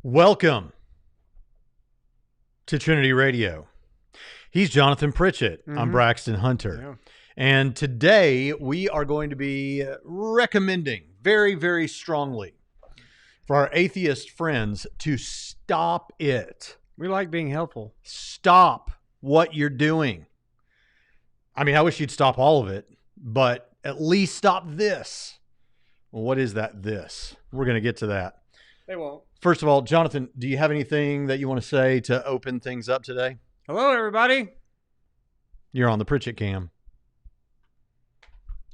Welcome to Trinity Radio. He's Jonathan Pritchett. I'm Braxton Hunter. Yeah. And today we are going to be recommending very, very strongly for our atheist friends to stop it. We like being helpful. Stop what you're doing. I mean, I wish you'd stop all of it, but at least stop this. Well, what is that this? We're going to get to that. They won't. First of all, Jonathan, do you have anything that you want to say to open things up today? Hello, everybody. You're on the Pritchett cam.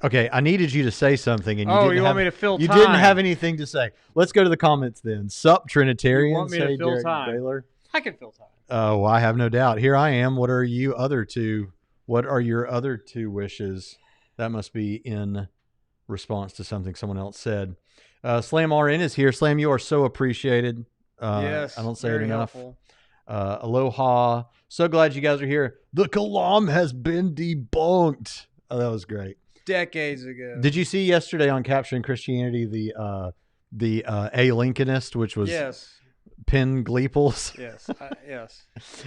Okay, I needed you to say something, and you want me to fill time? You didn't have anything to say. Let's go to the comments then. Sup, Trinitarians? You want me to fill Derek time? Baylor. I can fill time. Oh, I have no doubt. Here I am. What are you other two? What are your other two wishes? That must be in response to something someone else said. Slam RN is here. Slam, you are so appreciated. Yes, I don't say it very enough. helpful. Aloha. So glad you guys are here. The Kalam has been debunked. Oh, that was great. Decades ago. Did you see yesterday on Capturing Christianity the A Lincolnist, which was Yes. Penn Gleeples? Yes. Yes.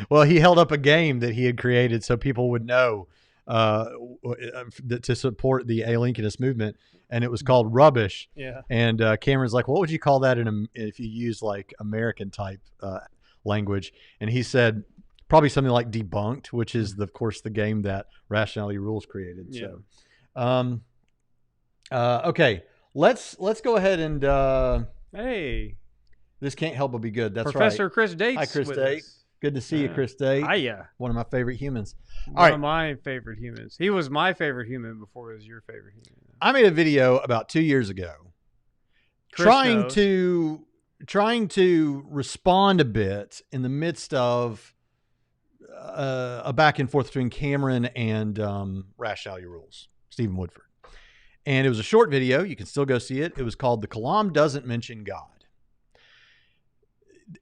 Well, he held up a game that he had created so people would know to support the A Lincolnist movement, and it was called Rubbish. Yeah. And Cameron's like, what would you call that if you use like American type language? And he said probably something like Debunked, which is of course the game that Rationality Rules created. Yeah. So, okay, let's go ahead and Hey, this can't help but be good. That's Professor right. Chris Dates. Hi, Chris with Date. us. Good to see you, Chris Date. Hiya. One of my favorite humans. One of my favorite humans. He was my favorite human before he was your favorite human. I made a video about 2 years ago Chris trying to respond a bit in the midst of a back and forth between Cameron and Rationality Rules, Stephen Woodford. And it was a short video. You can still go see it. It was called The Kalam Doesn't Mention God.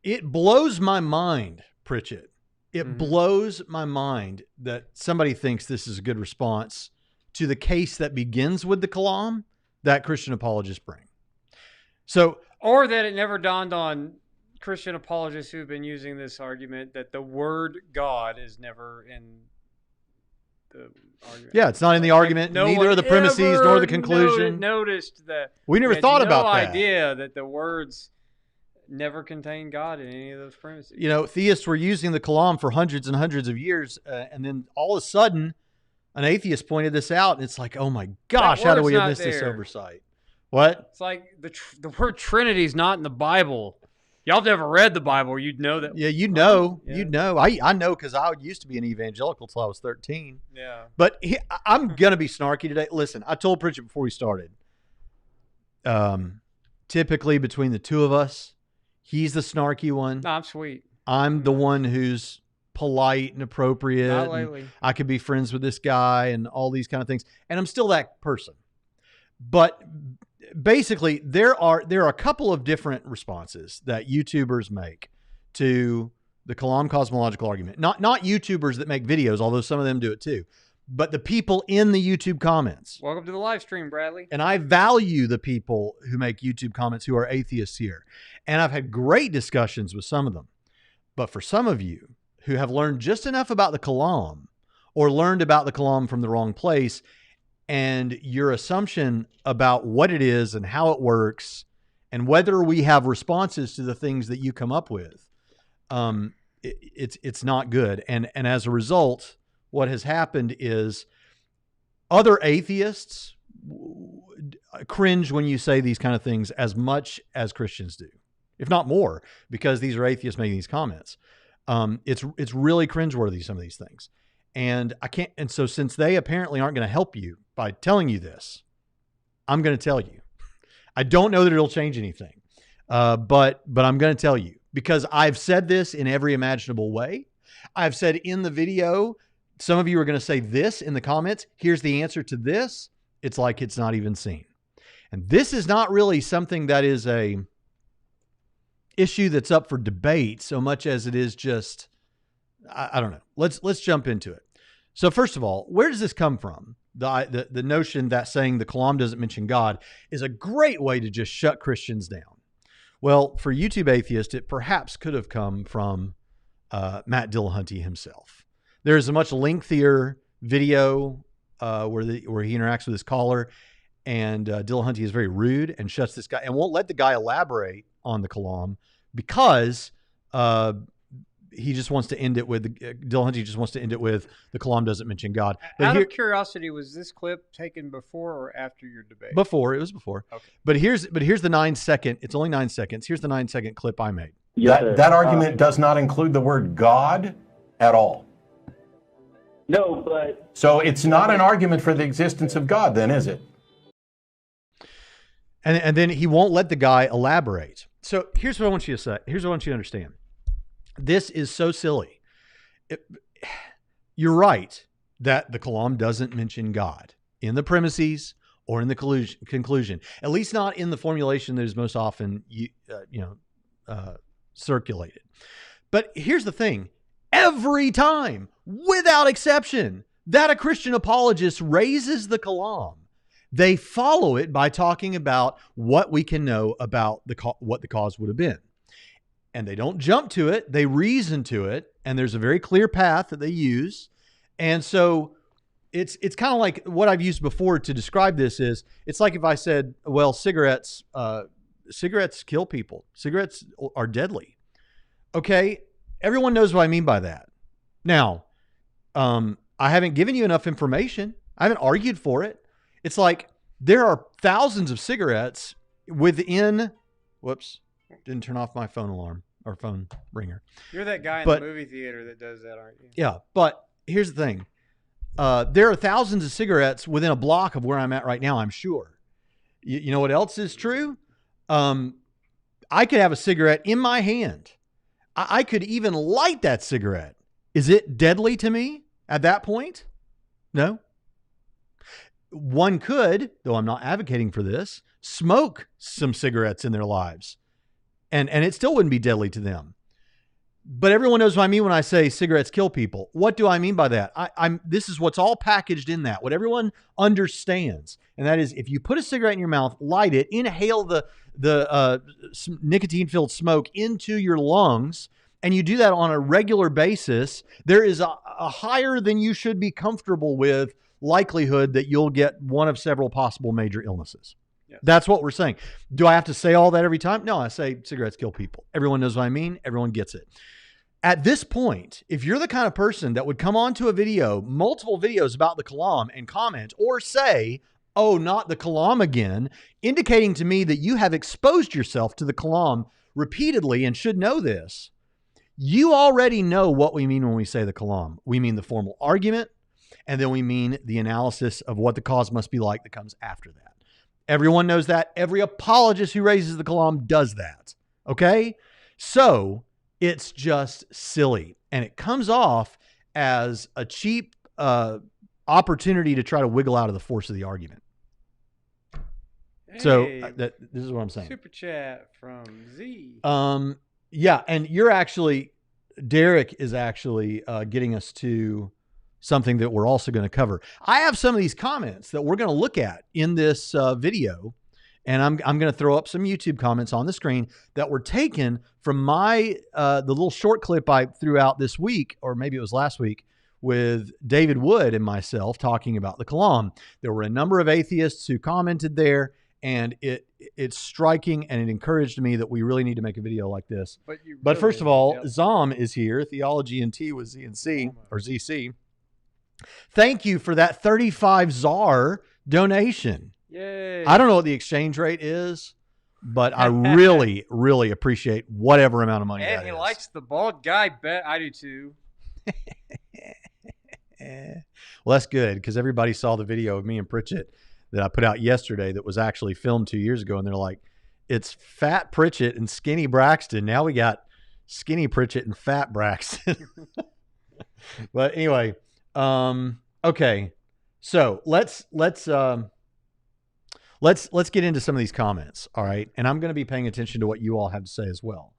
It blows my mind, Pritchett. It blows my mind that somebody thinks this is a good response to the case that begins with the Kalam that Christian apologists bring. So, or that it never dawned on Christian apologists who've been using this argument that the word God is never in the argument. Yeah, it's not in the argument. No neither are the premises nor the conclusion. Noticed that We never thought about that. No idea that the words never contain God in any of those premises. You know, theists were using the Kalam for hundreds and hundreds of years, and then all of a sudden, an atheist pointed this out, and it's like, oh my gosh, how do we have missed this oversight? What? It's like the word Trinity is not in the Bible. Y'all have never read the Bible, you'd know that. Yeah, you know. Yeah. You know. I know because I used to be an evangelical till I was 13. Yeah. But I'm going to be snarky today. Listen, I told Pritchett before we started, typically between the two of us, he's the snarky one. No, I'm sweet. I'm the one who's polite and appropriate. Not lately. I could be friends with this guy and all these kind of things. And I'm still that person. But basically, there are a couple of different responses that YouTubers make to the Kalam cosmological argument. Not YouTubers that make videos, although some of them do it too, but the people in the YouTube comments. Welcome to the live stream, Bradley. And I value the people who make YouTube comments who are atheists here. And I've had great discussions with some of them. But for some of you who have learned just enough about the Kalam or learned about the Kalam from the wrong place, and your assumption about what it is and how it works and whether we have responses to the things that you come up with, it's not good. And as a result, what has happened is other atheists cringe when you say these kind of things as much as Christians do, if not more, because these are atheists making these comments. It's really cringeworthy, some of these things. And I can't. And so since they apparently aren't going to help you by telling you this, I'm going to tell you. I don't know that it'll change anything, but I'm going to tell you because I've said this in every imaginable way. I've said in the video, some of you are going to say this in the comments. Here's the answer to this. It's like it's not even seen. And this is not really something that is a issue that's up for debate so much as it is just, I don't know. Let's jump into it. So first of all, where does this come from? The notion that saying the Kalam doesn't mention God is a great way to just shut Christians down. Well, for YouTube atheist, it perhaps could have come from Matt Dillahunty himself. There is a much lengthier video where he interacts with his caller, and Dillahunty is very rude and shuts this guy and won't let the guy elaborate on the Kalam because he just wants to end it with Dillahunty just wants to end it with the Kalam doesn't mention God. But out of curiosity, was this clip taken before or after your debate? Before. It was before. Okay. But here's the 9 second. It's only 9 seconds. Here's the 9 second clip I made. That argument does not include the word God at all. No, but so it's not an argument for the existence of God, then, is it? And then he won't let the guy elaborate. So here's what I want you to say. Here's what I want you to understand. This is so silly. You're right that the Kalam doesn't mention God in the premises or in the conclusion, at least not in the formulation that is most often circulated. But here's the thing. Every time, without exception, that a Christian apologist raises the Kalam, they follow it by talking about what we can know about what the cause would have been. And they don't jump to it. They reason to it. And there's a very clear path that they use. And so it's kind of like what I've used before to describe this is, it's like if I said, well, cigarettes kill people. Cigarettes are deadly. Okay. Everyone knows what I mean by that. Now, I haven't given you enough information. I haven't argued for it. It's like there are thousands of cigarettes within, whoops, didn't turn off my phone alarm or phone ringer. You're that guy in the movie theater that does that, aren't you? Yeah, but here's the thing. There are thousands of cigarettes within a block of where I'm at right now, I'm sure. You know what else is true? I could have a cigarette in my hand. I could even light that cigarette. Is it deadly to me at that point? No. One could, though I'm not advocating for this, smoke some cigarettes in their lives. And it still wouldn't be deadly to them. But everyone knows what I mean when I say cigarettes kill people. What do I mean by that? This is what's all packaged in that. What everyone understands. And that is if you put a cigarette in your mouth, light it, inhale the nicotine-filled smoke into your lungs, and you do that on a regular basis, there is a higher than you should be comfortable with likelihood that you'll get one of several possible major illnesses. Yes. That's what we're saying. Do I have to say all that every time? No, I say cigarettes kill people. Everyone knows what I mean. Everyone gets it. At this point, if you're the kind of person that would come onto a video, multiple videos about the Kalam and comment or say, oh, not the Kalam again, indicating to me that you have exposed yourself to the Kalam repeatedly and should know this. You already know what we mean when we say the Kalam. We mean the formal argument, and then we mean the analysis of what the cause must be like that comes after that. Everyone knows that. Every apologist who raises the Kalam does that. Okay? So it's just silly. And it comes off as a cheap opportunity to try to wiggle out of the force of the argument. Hey, So this is what I'm saying. Super chat from Z. Yeah, and you're actually, Derek is actually getting us to something that we're also going to cover. I have some of these comments that we're going to look at in this video, and I'm going to throw up some YouTube comments on the screen that were taken from my the little short clip I threw out this week, or maybe it was last week, with David Wood and myself talking about the Kalam. There were a number of atheists who commented there, and it's striking, and it encouraged me that we really need to make a video like this. But first of all, Zom is here, Theology and T with Z and C, or ZC. Thank you for that 35 ZAR donation. Yay. I don't know what the exchange rate is, but I really, really appreciate whatever amount of money that is. And he likes the bald guy bet. I do too. Well, that's good, because everybody saw the video of me and Pritchett that I put out yesterday that was actually filmed 2 years ago, and they're like, it's fat Pritchett and skinny Braxton. Now we got skinny Pritchett and fat Braxton. But anyway, okay. So let's get into some of these comments. All right. And I'm going to be paying attention to what you all have to say as well.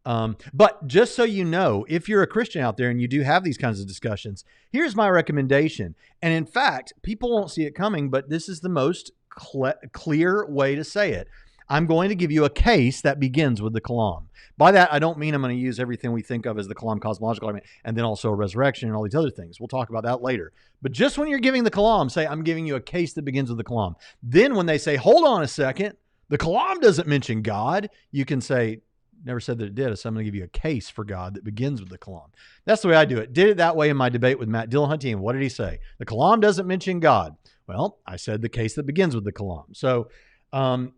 But just so you know, if you're a Christian out there and you do have these kinds of discussions, here's my recommendation. And in fact, people won't see it coming, but this is the most clear way to say it. I'm going to give you a case that begins with the Kalam. By that, I don't mean I'm going to use everything we think of as the Kalam cosmological argument and then also a resurrection and all these other things. We'll talk about that later. But just when you're giving the Kalam, say, I'm giving you a case that begins with the Kalam. Then when they say, hold on a second, the Kalam doesn't mention God, you can say, never said that it did, so I'm going to give you a case for God that begins with the Kalam. That's the way I do it. Did it that way in my debate with Matt Dillahunty, and what did he say? The Kalam doesn't mention God. Well, I said the case that begins with the Kalam. So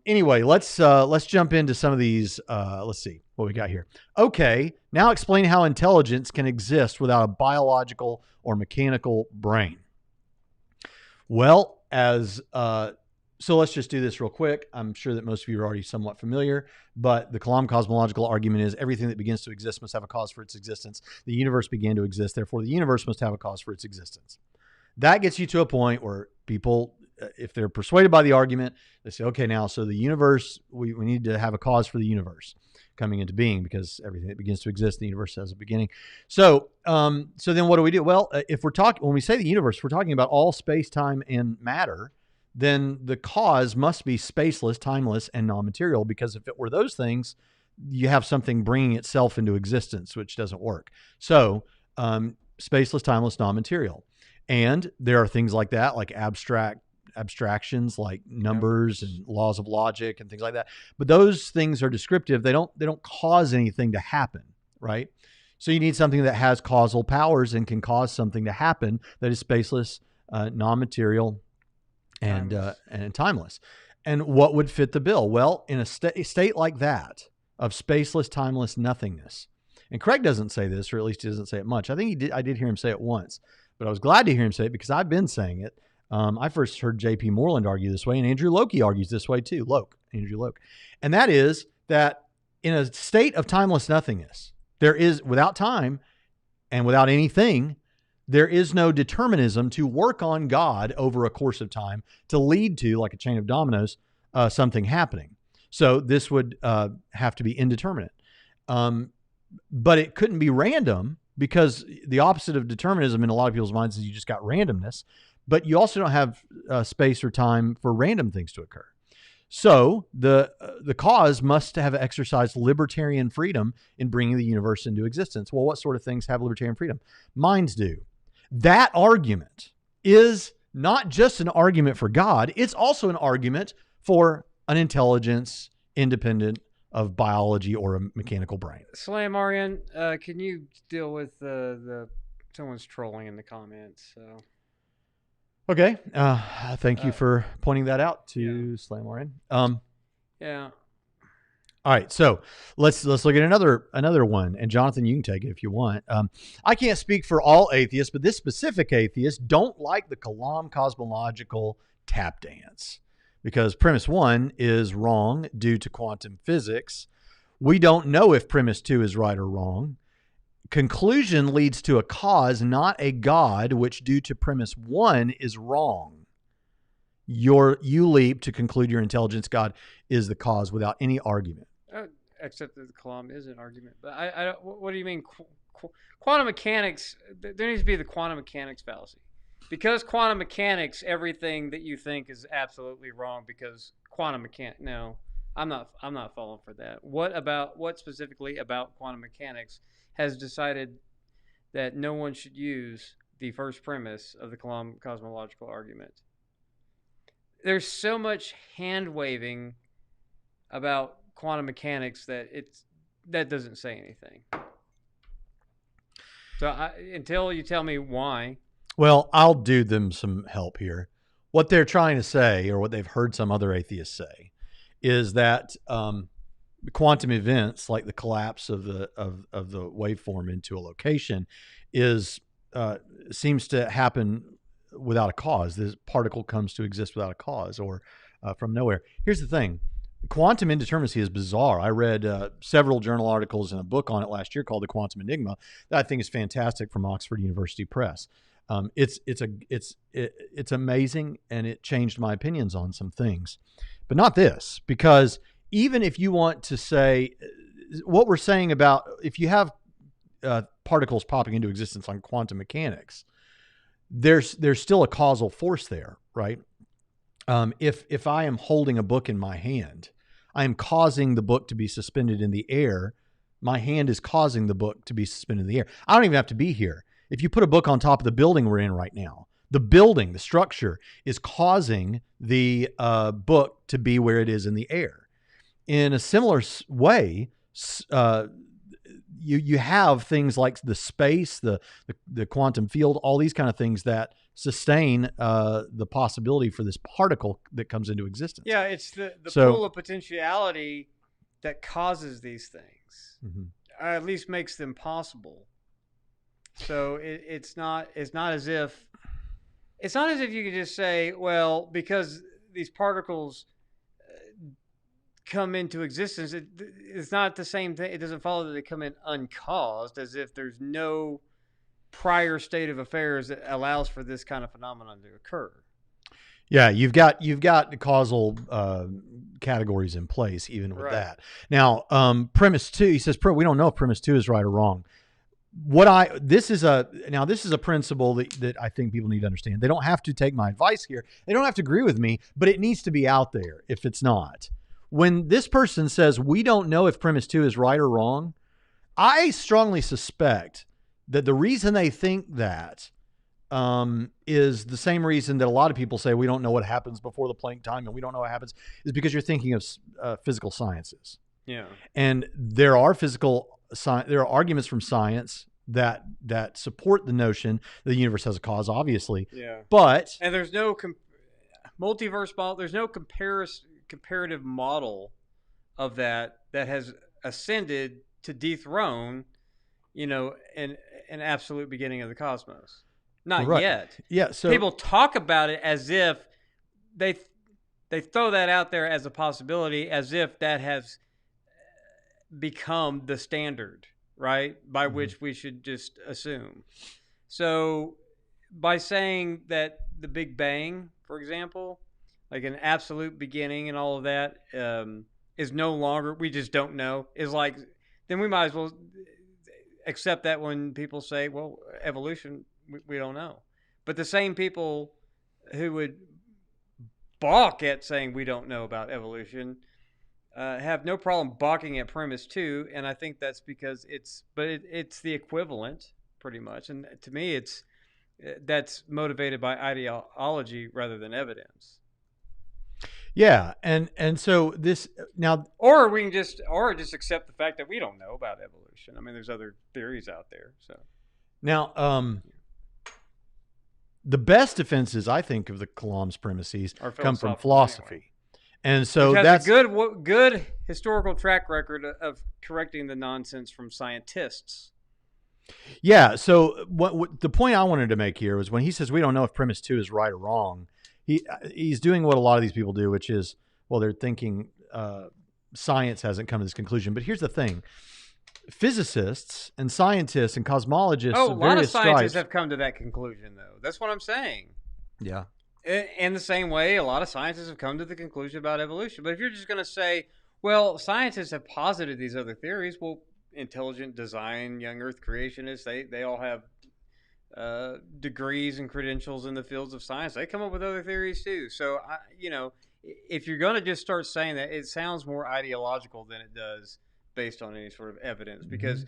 anyway, let's jump into some of these. Let's see what we got here. Okay, now explain how intelligence can exist without a biological or mechanical brain. Well, so let's just do this real quick. I'm sure that most of you are already somewhat familiar, but the Kalam cosmological argument is everything that begins to exist must have a cause for its existence. The universe began to exist, therefore the universe must have a cause for its existence. That gets you to a point where people, if they're persuaded by the argument, they say, okay, now, so the universe, we need to have a cause for the universe coming into being, because everything that begins to exist, the universe has a beginning. So then what do we do? Well, when we say the universe, we're talking about all space, time, and matter, then the cause must be spaceless, timeless, and non-material, because if it were those things, you have something bringing itself into existence, which doesn't work. So spaceless, timeless, non-material. And there are things like that, like abstractions, like numbers and laws of logic and things like that. But those things are descriptive. They don't cause anything to happen, right? So you need something that has causal powers and can cause something to happen that is spaceless, non-material, and timeless. And what would fit the bill? Well, in a state like that of spaceless, timeless nothingness. And Craig doesn't say this, or at least he doesn't say it much. I think I did hear him say it once, but I was glad to hear him say it because I've been saying it. I first heard J.P. Moreland argue this way, and Andrew Loki argues this way too. Andrew Loke. And that is that in a state of timeless nothingness, there is, without time and without anything, there is no determinism to work on God over a course of time to lead to, like a chain of dominoes, something happening. So this would have to be indeterminate. But it couldn't be random, because the opposite of determinism in a lot of people's minds is you just got randomness, but you also don't have space or time for random things to occur. So the cause must have exercised libertarian freedom in bringing the universe into existence. Well, what sort of things have libertarian freedom? Minds do. That argument is not just an argument for God, it's also an argument for an intelligence independent of biology or a mechanical brain. Slam Arian, can you deal with the someone's trolling in the comments? So Okay. Thank you for pointing that out to Slam Lauren. Yeah. All right, so let's look at another one, and Jonathan, you can take it if you want. I can't speak for all atheists, but this specific atheist don't like the Kalam cosmological tap dance because premise 1 is wrong due to quantum physics. We don't know if premise 2 is right or wrong. Conclusion leads to a cause, not a God, which due to premise 1 is wrong. You leap to conclude your intelligence God is the cause without any argument. Except that the Kalam is an argument. But I don't, what do you mean? Quantum mechanics, there needs to be the quantum mechanics fallacy. Because quantum mechanics, everything that you think is absolutely wrong because quantum mechanics. No, I'm not falling for that. What specifically about quantum mechanics has decided that no one should use the first premise of the Kalam cosmological argument? There's so much hand waving about quantum mechanics that doesn't say anything. So until you tell me why. Well, I'll do them some help here. What they're trying to say, or what they've heard some other atheists say, is that quantum events like the collapse of the waveform into a location seems to happen without a cause. This particle comes to exist without a cause or from nowhere. Here's the thing. Quantum indeterminacy is bizarre. I read several journal articles and a book on it last year called The Quantum Enigma that I think is fantastic from Oxford University Press. It's amazing, and it changed my opinions on some things, but not this, because even if you want to say what we're saying about if you have particles popping into existence on quantum mechanics, there's still a causal force there, right? If I am holding a book in my hand, I am causing the book to be suspended in the air. My hand is causing the book to be suspended in the air. I don't even have to be here. If you put a book on top of the building we're in right now, the building, the structure is causing the book to be where it is in the air. In a similar way, you have things like the space, the quantum field, all these kind of things that sustain the possibility for this particle that comes into existence. Yeah, it's the pool of potentiality that causes these things, or at least makes them possible. So it's not as if you could just say, well, because these particles come into existence, it's not the same thing. It doesn't follow that they come in uncaused, as if there's no prior state of affairs that allows for this kind of phenomenon to occur. Yeah, you've got the causal categories in place even with that. Now, premise 2, he says, we don't know if premise 2 is right or wrong. This is a principle that I think people need to understand. They don't have to take my advice here. They don't have to agree with me, but it needs to be out there if it's not. When this person says, we don't know if premise 2 is right or wrong, I strongly suspect that the reason they think that is the same reason that a lot of people say we don't know what happens before the Planck time and we don't know what happens, is because you're thinking of physical sciences. Yeah. And there are arguments from science that support the notion that the universe has a cause, obviously. Yeah. But there's no multiverse model. There's no comparative model of that has ascended to dethrone, an absolute beginning of the cosmos. Not yet. Yeah. So people talk about it as if they throw that out there as a possibility, as if that has become the standard, right? By which we should just assume. So by saying that the Big Bang, for example, like an absolute beginning and all of that, is no longer, we just don't know, is like, then we might as well accept that when people say, well, evolution, we don't know. But the same people who would balk at saying we don't know about evolution have no problem balking at premise 2, and I think that's because it's the equivalent pretty much, and to me that's motivated by ideology rather than evidence. Yeah, and so this now, or we can just accept the fact that we don't know about evolution. I mean, there's other theories out there. So now, the best defenses, I think, of the Kalam's premises Or come from philosophical, philosophy. anyway. And so Which has that's a good historical track record of correcting the nonsense from scientists. yeah. So what the point I wanted to make here was when he says we don't know if premise 2 is right or wrong, he's doing what a lot of these people do, which is, well, they're thinking science hasn't come to this conclusion. But here's the thing. Physicists and scientists and cosmologists Oh, a of lot of various scientists stripes. have come to that conclusion, though. That's what I'm saying. Yeah. In the same way, a lot of scientists have come to the conclusion about evolution. But if you're just going to say, well, scientists have posited these other theories, well, intelligent design, young Earth creationists, they all have degrees and credentials in the fields of science. They come up with other theories too. So, if you're going to just start saying that, it sounds more ideological than it does based on any sort of evidence. Because,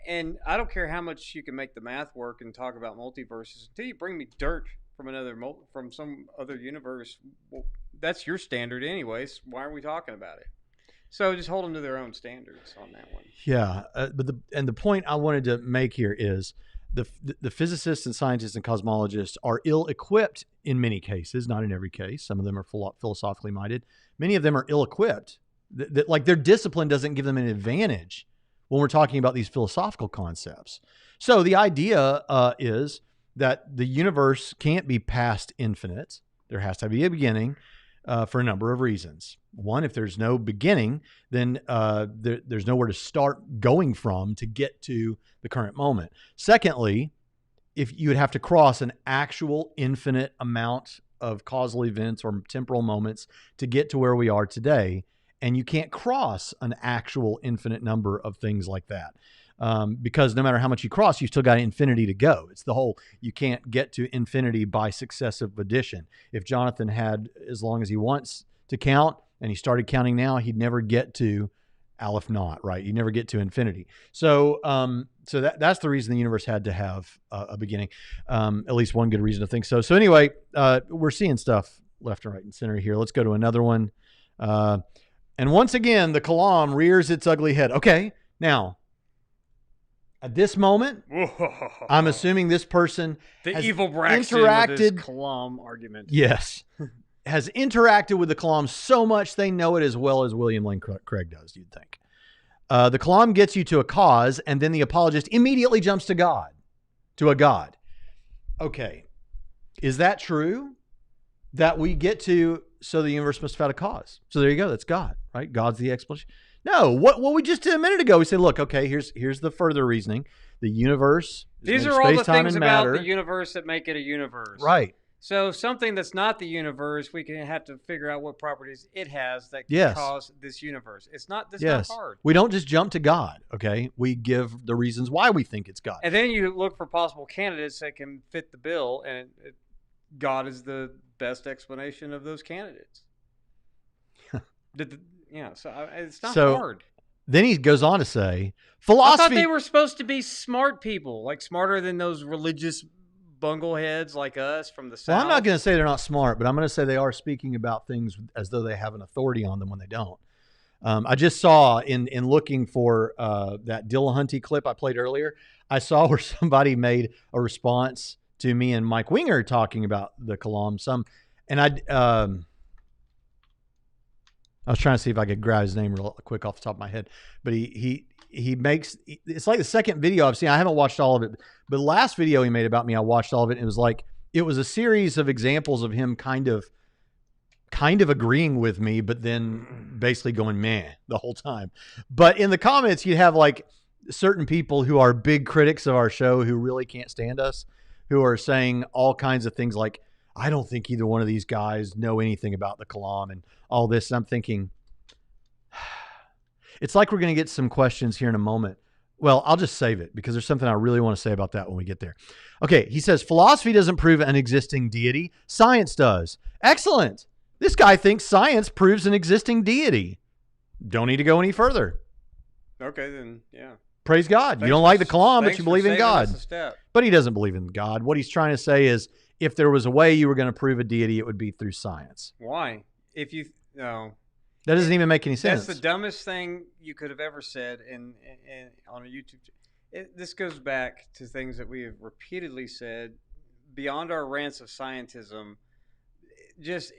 and I don't care how much you can make the math work and talk about multiverses, until you bring me dirt from some other universe, well, that's your standard anyways. Why are we talking about it? So just hold them to their own standards on that one. Yeah, but the point I wanted to make here is the physicists and scientists and cosmologists are ill-equipped in many cases, not in every case. Some of them are philosophically minded. Many of them are ill-equipped. Like their discipline doesn't give them an advantage when we're talking about these philosophical concepts. So the idea is that the universe can't be past infinite. There has to be a beginning for a number of reasons. One, if there's no beginning, then there's nowhere to start going from to get to the current moment. Secondly, if you would have to cross an actual infinite amount of causal events or temporal moments to get to where we are today, and you can't cross an actual infinite number of things like that. Because no matter how much you cross, you've still got infinity to go. It's the whole, you can't get to infinity by successive addition. If Jonathan had as long as he wants to count and he started counting now, he'd never get to Aleph Naught, right? You never get to infinity. So that's the reason the universe had to have a beginning. At least one good reason to think so. So anyway, we're seeing stuff left and right and center here. Let's go to another one. And once again, the Kalam rears its ugly head. Okay, now, at this moment, I'm assuming this person has evil Braxton interacted. With his Kalam argument. Yes, has interacted with the Kalam so much they know it as well as William Lane Craig does. You'd think the Kalam gets you to a cause, and then the apologist immediately jumps to God, to a God. Okay, is that true? That we get to, so the universe must have had a cause. So there you go. That's God, right? God's the explanation. No, what we just did a minute ago, we said, look, okay, here's the further reasoning. The universe. These are all the things about the universe that make it a universe. Right. So something that's not the universe, we can have to figure out what properties it has that cause this universe. It's not not hard. We don't just jump to God, okay? We give the reasons why we think it's God. And then you look for possible candidates that can fit the bill, and God is the best explanation of those candidates. So it's not hard. Then he goes on to say, philosophy. I thought they were supposed to be smart people, like smarter than those religious bungleheads like us from the South. Well, I'm not going to say they're not smart, but I'm going to say they are speaking about things as though they have an authority on them when they don't. I just saw in looking for that Dillahunty clip I played earlier, I saw where somebody made a response to me and Mike Winger talking about the Kalam. I was trying to see if I could grab his name real quick off the top of my head, but he makes, it's like the second video I've seen. I haven't watched all of it, but the last video he made about me, I watched all of it. And it was a series of examples of him kind of agreeing with me, but then basically going meh the whole time. But in the comments, you have like certain people who are big critics of our show who really can't stand us, who are saying all kinds of things like, I don't think either one of these guys know anything about the Kalam and all this. And I'm thinking, it's like we're going to get some questions here in a moment. Well, I'll just save it because there's something I really want to say about that when we get there. Okay, he says, philosophy doesn't prove an existing deity. Science does. Excellent. This guy thinks science proves an existing deity. Don't need to go any further. Okay, then, yeah. Praise God. You don't like the Kalam, but you believe in God. Step. But he doesn't believe in God. What he's trying to say is, if there was a way you were going to prove a deity, it would be through science. Why? No. That doesn't even make any sense. That's the dumbest thing you could have ever said on a YouTube channel. This goes back to things that we have repeatedly said beyond our rants of scientism, just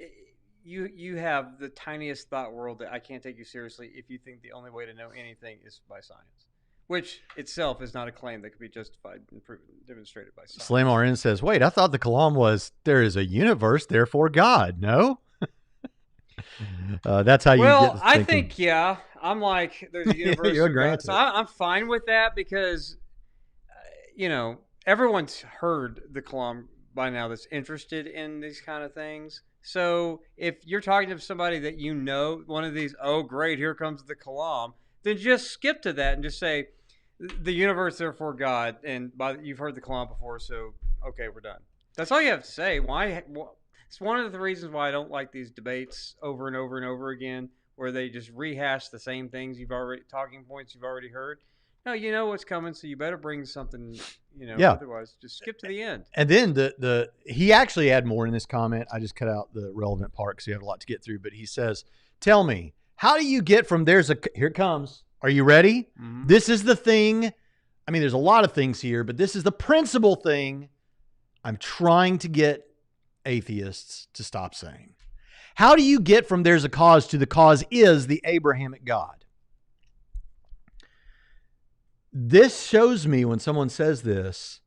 you have the tiniest thought world that I can't take you seriously if you think the only way to know anything is by science, which itself is not a claim that could be justified and proven, demonstrated by science. Slam RN says, wait, I thought the Kalam was, there is a universe, therefore God. No? That's how you get Well, the I thinking. think, yeah. I'm like, there's a universe. You're of God. granted. So I'm fine with that because, everyone's heard the Kalam by now that's interested in these kind of things. So if you're talking to somebody that you know, one of these, oh, great, here comes the Kalam, then just skip to that and just say, the universe, therefore God. And you've heard the Kalam before, so, okay, we're done. That's all you have to say. Why? It's one of the reasons why I don't like these debates over and over and over again, where they just rehash the same things talking points you've already heard. No, you know what's coming, so you better bring something, Yeah. Otherwise just skip to the end. And then he actually had more in this comment. I just cut out the relevant part because you have a lot to get through. But he says, tell me, how do you get from here it comes. Are you ready? Mm-hmm. This is the thing. I mean, there's a lot of things here, but this is the principal thing I'm trying to get atheists to stop saying. How do you get from there's a cause to the cause is the Abrahamic God? This shows me when someone says this,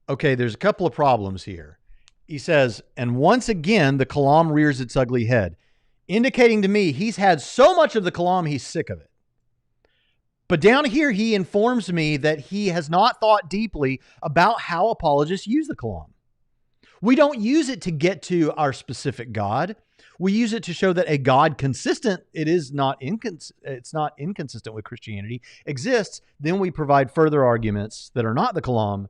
okay, there's a couple of problems here. He says, and once again, the Kalam rears its ugly head, indicating to me he's had so much of the Kalam, he's sick of it. But down here, he informs me that he has not thought deeply about how apologists use the Kalam. We don't use it to get to our specific God. We use it to show that a God consistent, it's not inconsistent with Christianity, exists. Then we provide further arguments that are not the Kalam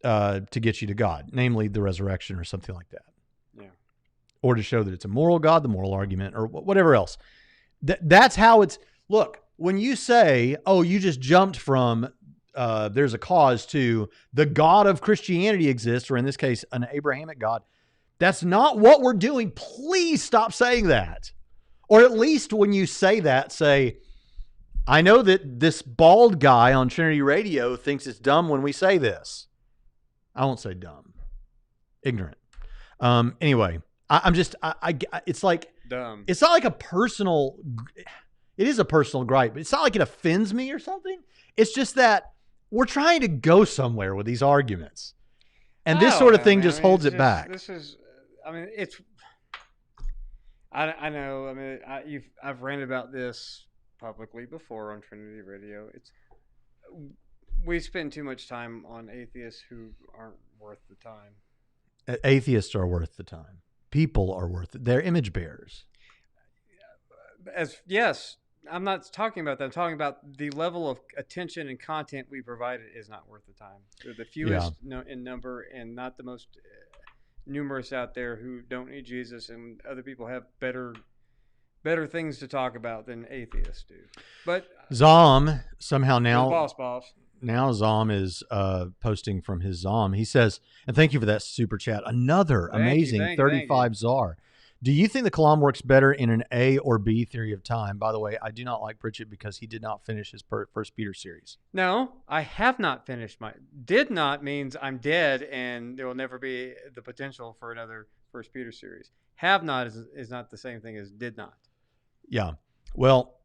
to get you to God, namely the resurrection or something like that. Yeah. Or to show that it's a moral God, the moral argument, or whatever else. That's how it's, look, when you say, oh, you just jumped from there's a cause to the God of Christianity exists, or in this case, an Abrahamic God, that's not what we're doing. Please stop saying that. Or at least when you say that, say, I know that this bald guy on Trinity Radio thinks it's dumb when we say this. I won't say dumb. Ignorant. Anyway, it's like, Dumb. It's not like a personal, it is a personal gripe, but it's not like it offends me or something. It's just that we're trying to go somewhere with these arguments. And this sort of thing just holds it back. I know. I've ranted about this publicly before on Trinity Radio. We spend too much time on atheists who aren't worth the time. Atheists are worth the time. People are worth it. They're image bearers. Yes, I'm not talking about that. I'm talking about the level of attention and content we provided is not worth the time. They're the fewest in number and not the most numerous out there who don't need Jesus, and other people have better things to talk about than atheists do. But Zom somehow now boss. Now Zom is posting from his Zom. He says, and thank you for that super chat. Another amazing 35 Czar. Do you think the Kalam works better in an A or B theory of time? By the way, I do not like Pritchett because he did not finish his First Peter series. No, I have not finished my. Did not means I'm dead and there will never be the potential for another First Peter series. Have not is not the same thing as did not. Yeah. Well,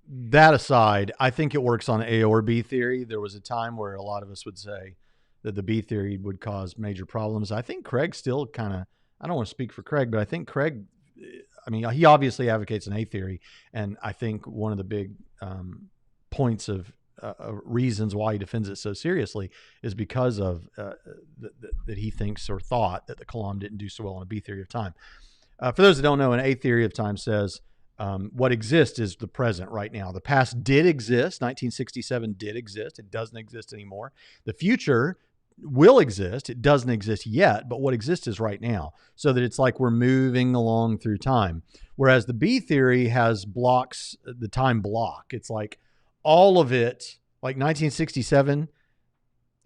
that aside, I think it works on A or B theory. There was a time where a lot of us would say that the B theory would cause major problems. I think Craig still kind of, I don't want to speak for Craig, but I think Craig, he obviously advocates an A theory. And I think one of the big points of reasons why he defends it so seriously is because of that he thinks or thought that the Kalam didn't do so well on a B theory of time. For those that don't know, an A theory of time says what exists is the present right now. The past did exist. 1967 did exist. It doesn't exist anymore. The future will exist. It doesn't exist yet, but what exists is right now. So that it's like we're moving along through time. Whereas the B theory has blocks, the time block. It's like all of it, like 1967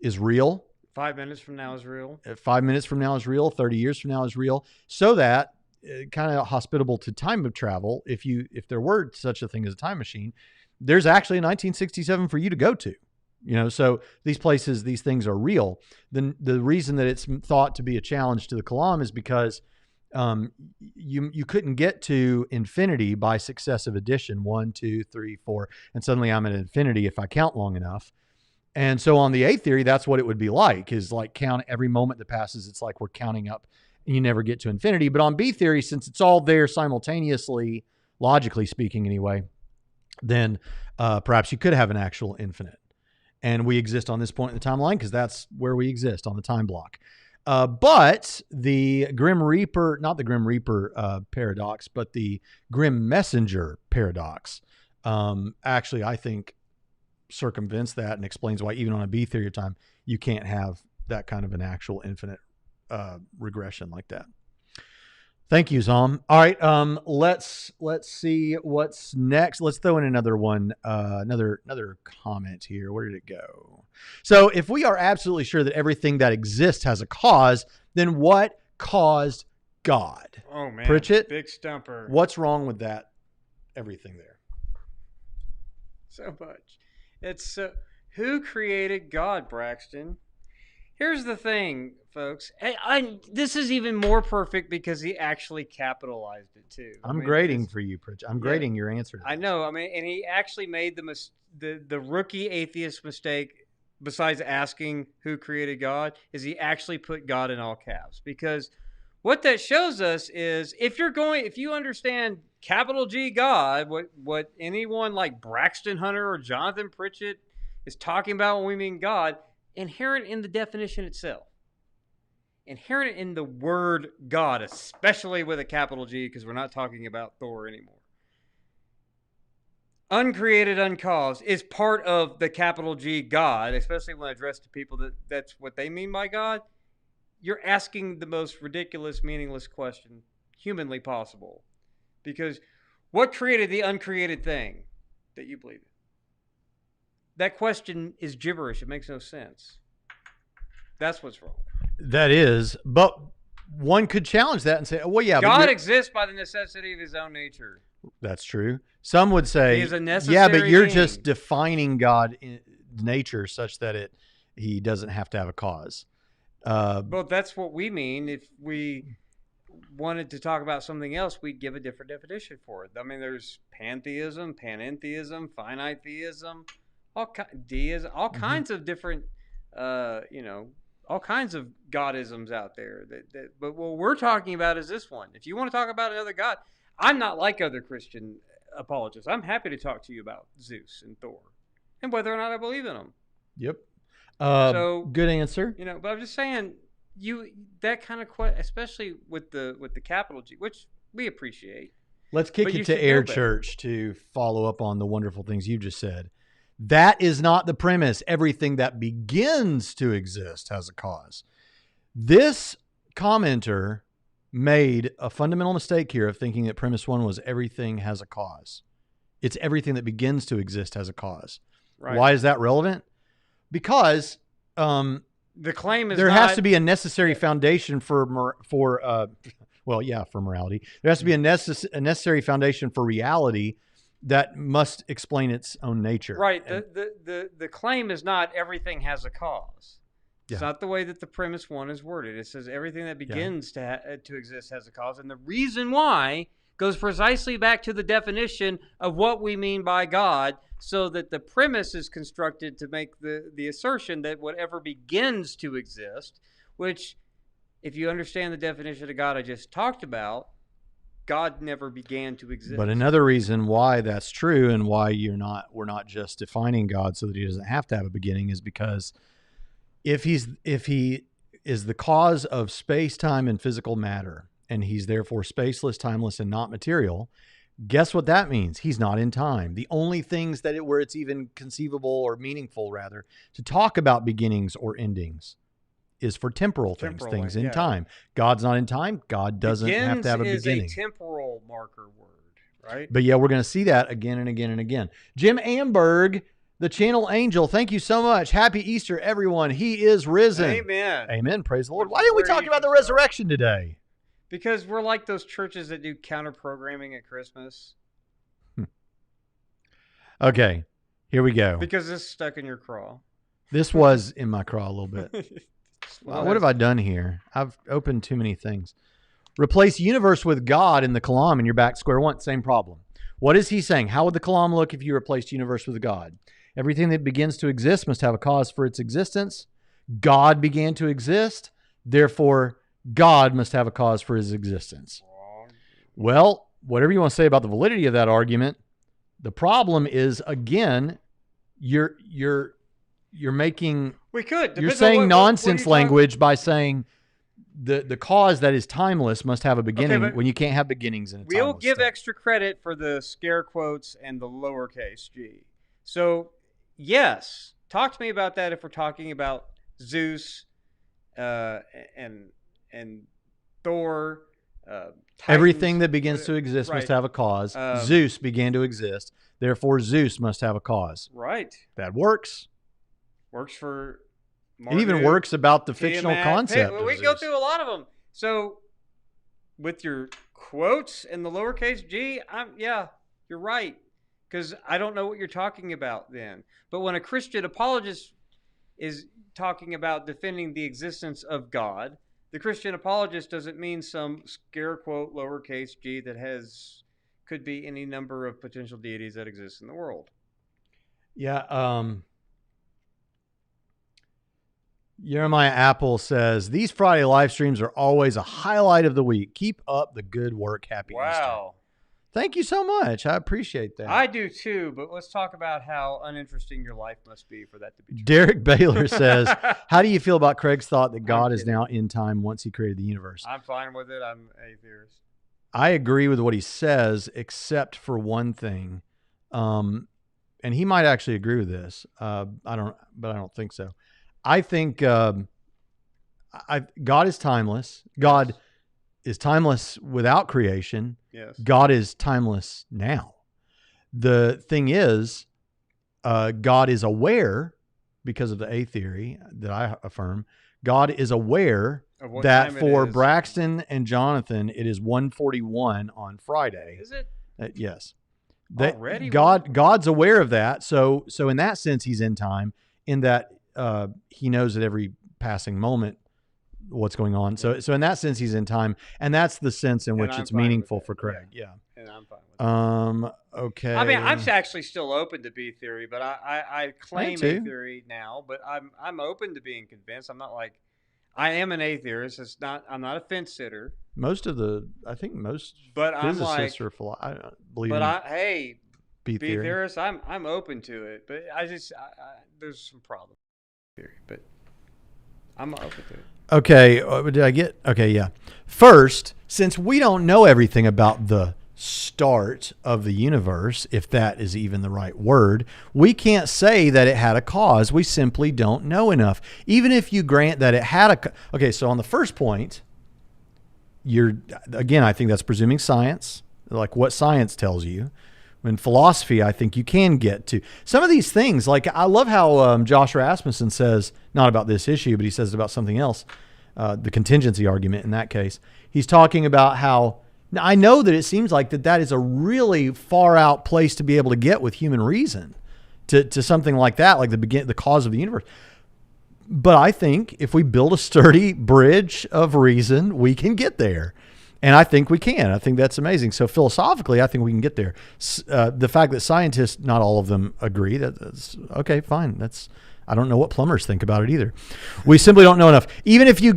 is real. 5 minutes from now is real. 5 minutes from now is real. 30 years from now is real. So that kind of hospitable to time of travel. If there were such a thing as a time machine, there's actually a 1967 for you to go to. So these places, these things are real. The reason that it's thought to be a challenge to the Kalam is because you couldn't get to infinity by successive addition, 1, 2, 3, 4, and suddenly I'm at infinity if I count long enough. And so on the A theory, that's what it would be like, is like count every moment that passes. It's like we're counting up and you never get to infinity. But on B theory, since it's all there simultaneously, logically speaking anyway, then perhaps you could have an actual infinite. And we exist on this point in the timeline because that's where we exist on the time block. But the Grim Reaper, not the Grim Reaper paradox, but the Grim Messenger paradox, actually, I think, circumvents that and explains why even on a B theory of time, you can't have that kind of an actual infinite regression like that. Thank you, Zom. All right, let's see what's next. Let's throw in another one, another comment here. Where did it go? So if we are absolutely sure that everything that exists has a cause, then what caused God? Oh man, Pritchett, big stumper. What's wrong with that? Everything there. So much. It's who created God, Braxton? Here's the thing, folks. This is even more perfect because he actually capitalized it too. I'm grading for you, Pritchett. I'm grading your answer. I know. I mean, and he actually made the rookie atheist mistake. Besides asking who created God, is he actually put God in all caps? Because what that shows us is if you understand capital G God, what anyone like Braxton Hunter or Jonathan Pritchett is talking about when we mean God, inherent in the definition itself, inherent in the word God, especially with a capital G, because we're not talking about Thor anymore. Uncreated, uncaused is part of the capital G God, especially when addressed to people that's what they mean by God. You're asking the most ridiculous, meaningless question humanly possible. Because what created the uncreated thing that you believe in? That question is gibberish. It makes no sense. That's what's wrong. That is, but one could challenge that and say, well, yeah. God exists by the necessity of his own nature. That's true. Some would say, he is a necessary yeah, but you're being. just defining God in nature such that he doesn't have to have a cause. Well, that's what we mean. If we wanted to talk about something else, we'd give a different definition for it. I mean, there's pantheism, panentheism, finite theism, deism, all kinds of different, all kinds of godisms out there. But what we're talking about is this one. If you want to talk about another God, I'm not like other Christian apologists. I'm happy to talk to you about Zeus and Thor and whether or not I believe in them. Yep. So good answer. But I'm just saying, that kind of question, especially with the capital G, which we appreciate. Let's kick it to Air Church to follow up on the wonderful things you just said. That is not the premise. Everything that begins to exist has a cause. This commenter made a fundamental mistake here of thinking that premise one was everything has a cause. It's everything that begins to exist has a cause. Right. Why is that relevant? Because the claim is there has to be a necessary foundation for morality. There has to be a necessary foundation for reality that must explain its own nature. Right. The claim is not everything has a cause. It's not the way that the premise one is worded. It says everything that begins to exist has a cause. And the reason why goes precisely back to the definition of what we mean by God, so that the premise is constructed to make the assertion that whatever begins to exist, which, if you understand the definition of God I just talked about, God never began to exist. But another reason why that's true and why we're not just defining God so that he doesn't have to have a beginning is because if he is the cause of space, time, and physical matter, and he's therefore spaceless, timeless, and not material, guess what that means? He's not in time. The only things where it's even conceivable or meaningful, rather, to talk about beginnings or endings is for temporal things in time. God's not in time. God doesn't have to have a beginning. Is a temporal marker word, right? But yeah, we're going to see that again and again and again. Jim Amberg, the channel angel, thank you so much. Happy Easter, everyone. He is risen. Amen. Amen. Praise the Lord. Why didn't we talk about the resurrection today? Because we're like those churches that do counter-programming at Christmas. Okay, here we go. Because it's stuck in your craw. This was in my craw a little bit. What have I done here? I've opened too many things. Replace universe with God in the Kalam and you're back square one. Same problem. What is he saying? How would the Kalam look if you replaced universe with God? Everything that begins to exist must have a cause for its existence. God began to exist. Therefore, God must have a cause for his existence. Well, whatever you want to say about the validity of that argument, the problem is, again, you're making... You're saying nonsense language by saying the cause that is timeless must have a beginning when you can't have beginnings in a timeless We'll give state. extra credit for the scare quotes and the lowercase g. So, yes, talk to me about that if we're talking about Zeus and Thor. Titans, everything that begins to exist must have a cause. Zeus began to exist. Therefore, Zeus must have a cause. Right. That works. Works for It even works about the fictional concept. We go through a lot of them. So, with your quotes and the lowercase g, you're right. Because I don't know what you're talking about then. But when a Christian apologist is talking about defending the existence of God, the Christian apologist doesn't mean some scare quote lowercase g that could be any number of potential deities that exist in the world. Yeah. Jeremiah Apple says, these Friday live streams are always a highlight of the week. Keep up the good work. Happy Easter. Thank you so much. I appreciate that. I do too, but let's talk about how uninteresting your life must be for that to be true. Derek Baylor says, how do you feel about Craig's thought that God is now in time once he created the universe? I'm fine with it. I'm atheist. I agree with what he says, except for one thing. And he might actually agree with this. I don't think so. I think God is timeless. God is timeless without creation. Yes. God is timeless now. The thing is, God is aware, because of the A theory that I affirm, God is aware that for Braxton and Jonathan, it is 1:41 on Friday. Is it? Yes. Already? God's aware of that. So in that sense, he's in time, in that he knows at every passing moment what's going on. So in that sense, he's in time, and that's the sense in which it's meaningful for Craig. Yeah. And I'm fine with that. Okay. I mean, I'm actually still open to B theory, but I claim A theory now, but I'm open to being convinced. I'm not like, I am an atheist. I'm not a fence sitter. I think most physicists are believe in B theorists. I'm open to it, but there's some problems with theory, but I'm open to it. Okay, did I get? Okay, yeah. First, since we don't know everything about the start of the universe, if that is even the right word, we can't say that it had a cause. We simply don't know enough. Even if you grant that it had okay, so on the first point, I think that's presuming science, like what science tells you. In philosophy, I think you can get to some of these things. Like, I love how Josh Rasmussen says, not about this issue, but he says about something else, the contingency argument in that case. He's talking about how, I know that it seems like that is a really far out place to be able to get with human reason to something like that, like the cause of the universe. But I think if we build a sturdy bridge of reason, we can get there. And I think we can. I think that's amazing. So philosophically, I think we can get there. The fact that scientists, not all of them agree, that's okay, fine. I don't know what plumbers think about it either. We simply don't know enough. Even if you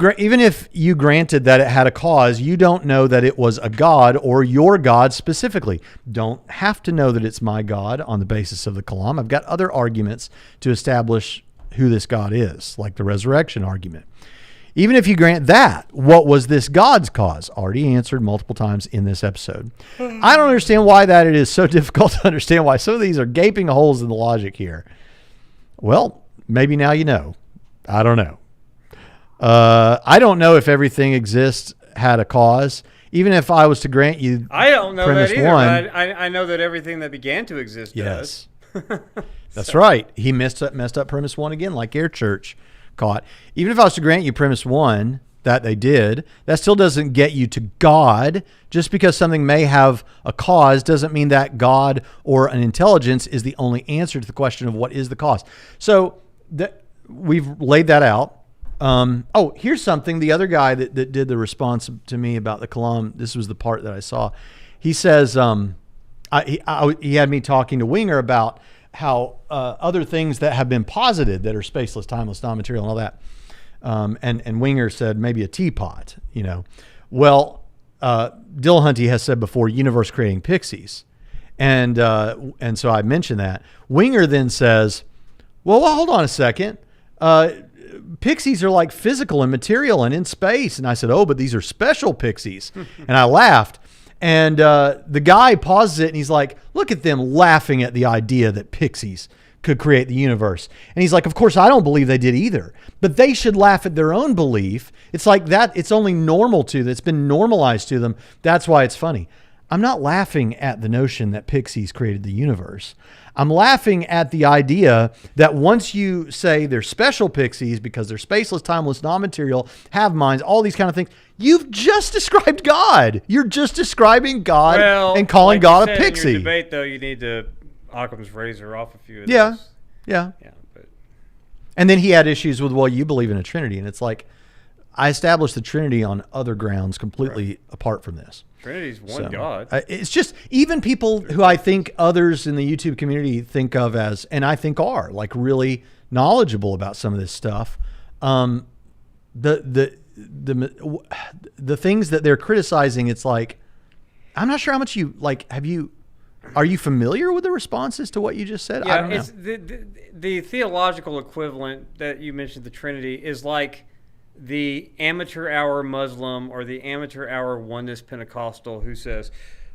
granted that it had a cause, you don't know that it was a God or your God specifically. Don't have to know that it's my God on the basis of the Kalam. I've got other arguments to establish who this God is, like the resurrection argument. Even if you grant that, what was this God's cause? Already answered multiple times in this episode. I don't understand why that it is so difficult to understand why some of these are gaping holes in the logic here. Well, maybe now you know. I don't know. I don't know if everything exists had a cause. Even if I was to grant you I don't know premise that either, one, but I know that everything that began to exist yes. does. That's right. He messed up premise one again, like Air Church caught. Even if I was to grant you premise one, that they did, that still doesn't get you to God. Just because something may have a cause doesn't mean that God or an intelligence is the only answer to the question of what is the cause. So we've laid that out. Here's something. The other guy that did the response to me about the Kalam, this was the part that I saw. He says, he had me talking to Winger about how other things that have been posited that are spaceless, timeless, non-material, and all that. And Winger said maybe a teapot, you know. Well, Dillahunty has said before, universe creating pixies. And so I mentioned that. Winger then says, well, hold on a second. Pixies are like physical and material and in space. And I said, oh, but these are special pixies. And I laughed. And the guy pauses it and he's like, look at them laughing at the idea that pixies could create the universe. And he's like, of course, I don't believe they did either, but they should laugh at their own belief. It's like that. It's only normal to them. It's been normalized to them. That's why it's funny. I'm not laughing at the notion that pixies created the universe. I'm laughing at the idea that once you say they're special pixies because they're spaceless, timeless, non-material, have minds, all these kind of things, you've just described God. You're just describing God and calling like God you a said pixie. In your debate, though, you need to Occam's razor off a few of Yeah. those. Yeah. But And then he had issues with, well, you believe in a Trinity. And it's like, I established the Trinity on other grounds completely apart from this. Trinity's one God. It's just, even people who I think others in the YouTube community think of as, and I think are, like really knowledgeable about some of this stuff, the things that they're criticizing, it's like, I'm not sure how much you, like, are you familiar with the responses to what you just said? Yeah, I don't know. it's the theological equivalent that you mentioned, the Trinity, is like the amateur hour Muslim or the amateur hour oneness Pentecostal who says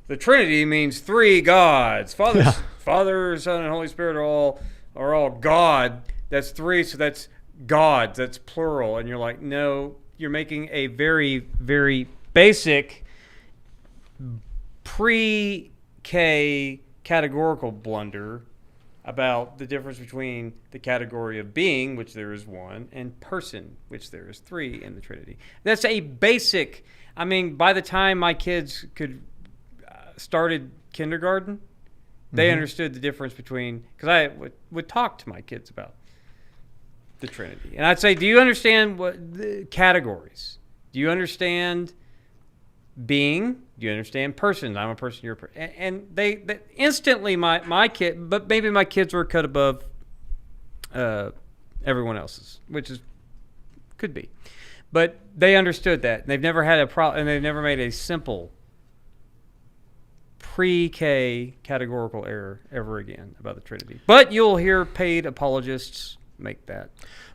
the Trinity means three gods. Father, Son, and Holy Spirit are all God. That's three, so that's gods. That's plural. And you're like, no, you're making a very, very basic pre-K categorical blunder about the difference between the category of being, which there is one, and person, which there is three in the Trinity. That's a basic. I mean, by the time my kids could started kindergarten, they understood the difference between, because I would talk to my kids about the Trinity, and I'd say, do you understand what the categories? Do you understand being? Do you understand person? I'm a person, you're a person. And they instantly, my kid, but maybe my kids were cut above everyone else's, which could be. But they understood that. They've never had a problem, and they've never made a simple pre-K categorical error ever again about the Trinity. But you'll hear paid apologists make that.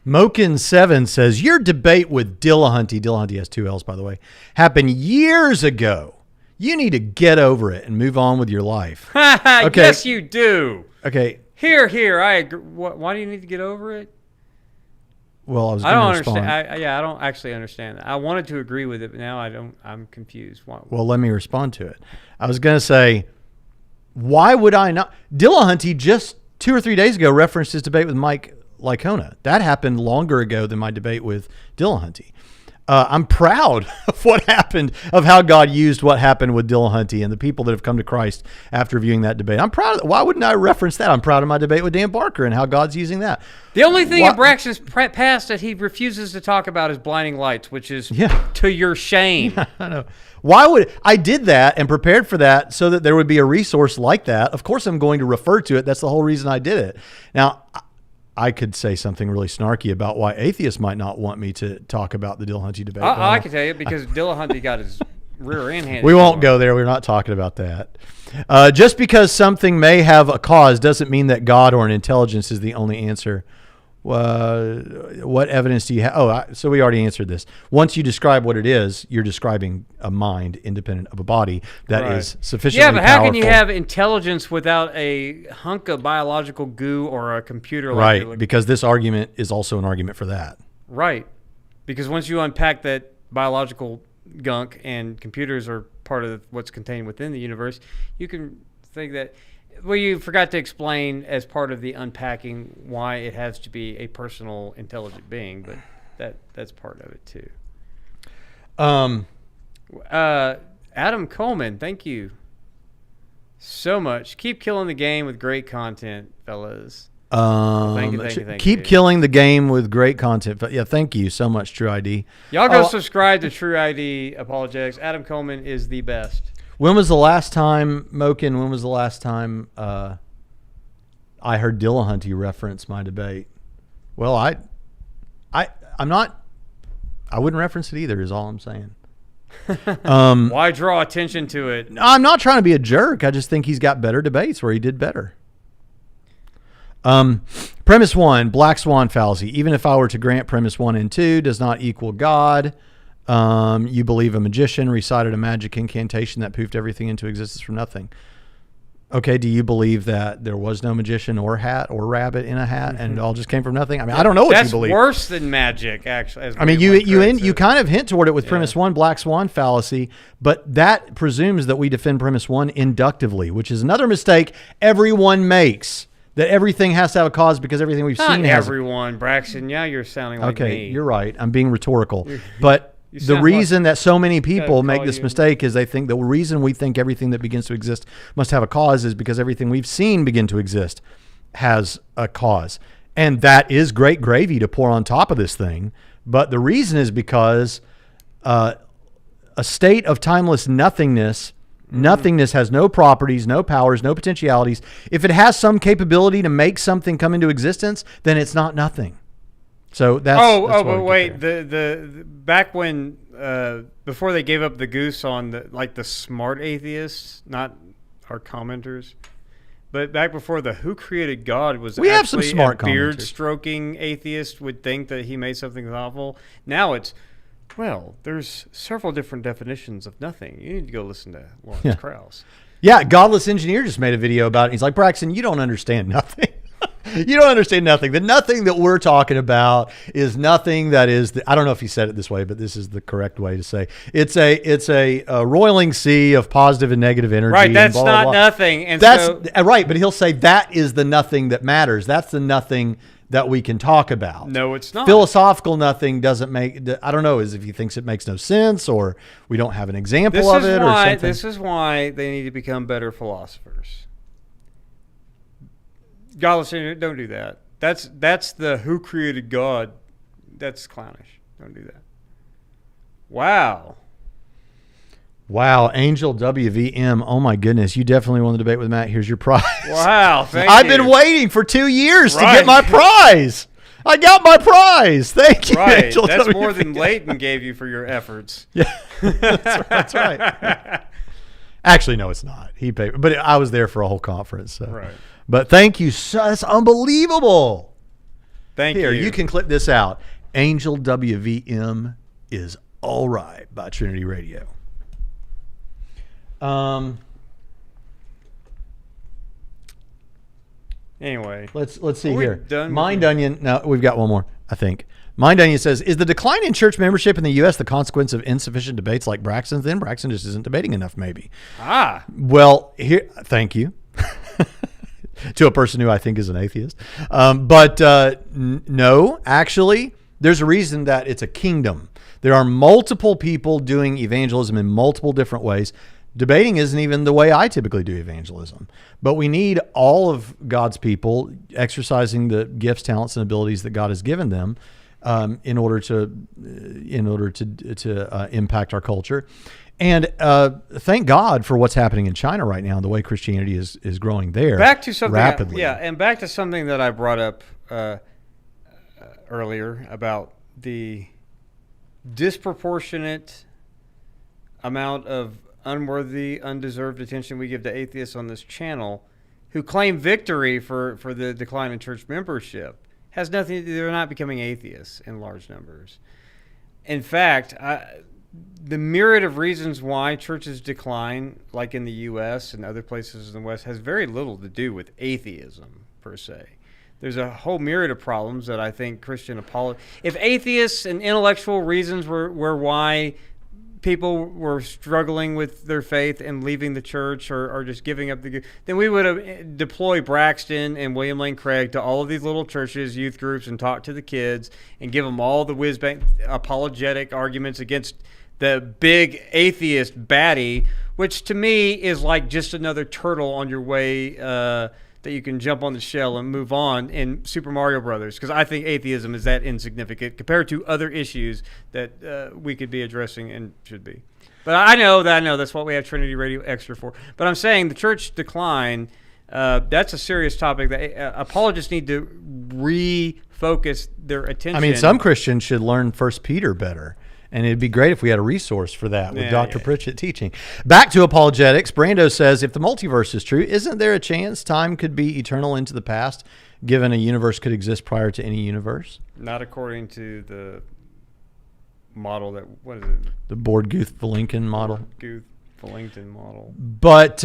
Mokin7 says, your debate with Dillahunty has two L's, by the way, happened years ago. You need to get over it and move on with your life. Okay. Yes, you do. Okay. Here. I agree. Why do you need to get over it? Well, I don't respond. understand. I don't actually understand that. I wanted to agree with it, but now I don't. I'm confused. Well, let me respond to it. I was going to say, why would I not? Dillahunty just 2 or 3 days ago referenced his debate with Mike Lycona. That happened longer ago than my debate with Dillahunty. I'm proud of what happened, of how God used what happened with Dillahunty and the people that have come to Christ after viewing that debate. I'm proud of, why wouldn't I reference that? I'm proud of my debate with Dan Barker and how God's using that. The only thing in Braxton's past that he refuses to talk about is blinding lights, which is to your shame. I know. Why would I did that and prepared for that so that there would be a resource like that? Of course, I'm going to refer to it. That's the whole reason I did it. Now, I could say something really snarky about why atheists might not want me to talk about the Dillahunty debate. I can tell you, because Dillahunty got his rear end handed. We won't go there. We're not talking about that. Just because something may have a cause doesn't mean that God or an intelligence is the only answer. What evidence do you have? So we already answered this. Once you describe what it is, you're describing a mind independent of a body that is sufficiently powerful. Yeah, but how can you have intelligence without a hunk of biological goo or a computer? Right, because this argument is also an argument for that. Right, because once you unpack that biological gunk and computers are part of what's contained within the universe, you can think that. Well, you forgot to explain as part of the unpacking why it has to be a personal, intelligent being, but that's part of it too. Adam Coleman, thank you so much. Keep killing the game with great content, fellas. Thank you. Keep killing the game with great content. But yeah, thank you so much, True ID. Y'all go subscribe to True ID Apologetics. Adam Coleman is the best. When was the last time, Moken? When was the last time I heard Dillahunty reference my debate? Well, I'm not. I wouldn't reference it either. Is all I'm saying. Why draw attention to it? I'm not trying to be a jerk. I just think he's got better debates where he did better. Premise 1, black swan fallacy. Even if I were to grant premise 1 and 2 does not equal God, you believe a magician recited a magic incantation that poofed everything into existence from nothing. Okay, do you believe that there was no magician or hat or rabbit in a hat and it all just came from nothing? I mean, I don't know what you believe. That's worse than magic, actually. I mean, you kind of hint toward it with premise 1, black swan fallacy, but that presumes that we defend premise 1 inductively, which is another mistake everyone makes. That everything has to have a cause because everything we've seen has. Not everyone, Braxton. Now you're sounding like me. Okay, you're right. I'm being rhetorical. But the reason that so many people make this mistake is they think the reason we think everything that begins to exist must have a cause is because everything we've seen begin to exist has a cause. And that is great gravy to pour on top of this thing. But the reason is because a state of timeless nothingness. Nothingness has no properties, no powers, no potentialities. If it has some capability to make something come into existence, then it's not nothing. So that's but wait, the back when before they gave up the goose on the smart atheists, not our commenters, but back before the who created God was we have some smart beard stroking atheist would think that he made something thoughtful. Now it's well, there's several different definitions of nothing. You need to go listen to Lawrence Krauss. Yeah, Godless Engineer just made a video about it. He's like, Braxton, you don't understand nothing. You don't understand nothing. The nothing that we're talking about is nothing that is, I don't know if he said it this way, but this is the correct way to say. It's a roiling sea of positive and negative energy. Right, that's blah, not blah, blah. nothing. And right, but he'll say that is the nothing that matters. That's the nothing that we can talk about. No, it's not. Philosophical nothing doesn't make, I don't know, is if he thinks it makes no sense or we don't have an example of it or something. This is why they need to become better philosophers. Godless, don't do that. That's the who created God. That's clownish. Don't do that. Wow, Angel WVM. Oh my goodness, you definitely won the debate with Matt. Here's your prize. Wow, thank you. I've been waiting for 2 years to get my prize. I got my prize. Thank you, Angel. That's WVM. more than Leighton gave you for your efforts. Yeah, that's right. Actually, no, it's not. He paid, but I was there for a whole conference. So. Right. But thank you. That's unbelievable. Thank you. Here, you can clip this out. Angel WVM is all right by Trinity Radio. Anyway, let's see here. Done Mind Onion. No, we've got one more, I think. Mind Onion says, is the decline in church membership in the U.S. the consequence of insufficient debates like Braxton's? Then Braxton just isn't debating enough, maybe. Well, here, thank you. To a person who I think is an atheist. No, actually, there's a reason that it's a kingdom. There are multiple people doing evangelism in multiple different ways. Debating isn't even the way I typically do evangelism, but we need all of God's people exercising the gifts, talents, and abilities that God has given them in order to impact our culture. And thank God for what's happening in China right now and the way Christianity is growing there. Back to something rapidly. And back to something that I brought up earlier about the disproportionate amount of unworthy, undeserved attention we give to atheists on this channel who claim victory for the decline in church membership. Has nothing. They're not becoming atheists in large numbers. In fact, the myriad of reasons why churches decline, like in the U.S. and other places in the West, has very little to do with atheism per se. There's a whole myriad of problems that I think if atheists and intellectual reasons were why people were struggling with their faith and leaving the church or just giving up then we would have deployed Braxton and William Lane Craig to all of these little churches, youth groups, and talk to the kids and give them all the whiz-bang apologetic arguments against the big atheist baddie, which to me is like just another turtle on your way that you can jump on the shell and move on in Super Mario Brothers, because I think atheism is that insignificant compared to other issues that we could be addressing and should be. But I know that's what we have Trinity Radio Extra for. But I'm saying the church decline, that's a serious topic that apologists need to refocus their attention. I mean, some Christians should learn 1 Peter better. And it'd be great if we had a resource for that with Dr. Pritchett teaching. Back to apologetics. Brando says, if the multiverse is true, isn't there a chance time could be eternal into the past, given a universe could exist prior to any universe? Not according to the model that, what is it? The Borg-Guth-Vilenkin model. Guth-Vilenkin model. But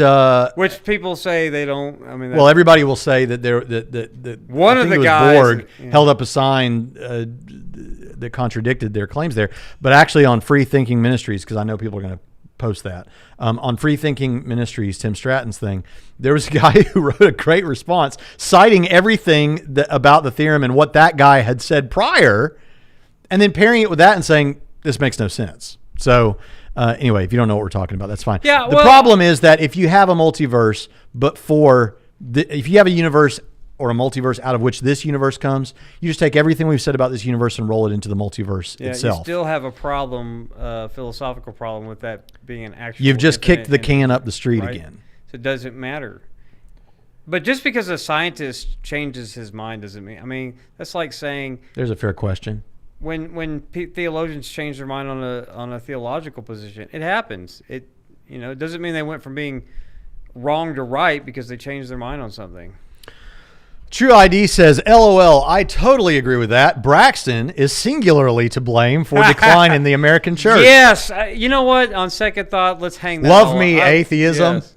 which people say they don't. I mean, well, everybody will say that that one of the guys Borg held up a sign that contradicted their claims there. But actually, on Free Thinking Ministries, because I know people are going to post that on Free Thinking Ministries, Tim Stratton's thing, there was a guy who wrote a great response citing everything about the theorem and what that guy had said prior, and then pairing it with that and saying this makes no sense. So. Anyway, if you don't know what we're talking about, that's fine. Yeah, the problem is that if you have a multiverse, but if you have a universe or a multiverse out of which this universe comes, you just take everything we've said about this universe and roll it into the multiverse itself. You still have a problem, philosophical problem with that being an actual. You've just kicked the can up the street again. So it doesn't matter. But just because a scientist changes his mind doesn't mean. I mean, that's like saying. There's a fair question. When theologians change their mind on a theological position, it happens. It doesn't mean they went from being wrong to right because they changed their mind on something. True ID says, LOL, I totally agree with that. Braxton is singularly to blame for decline in the American church. Yes. You know what? On second thought, let's hang that Love me, atheism. Yes.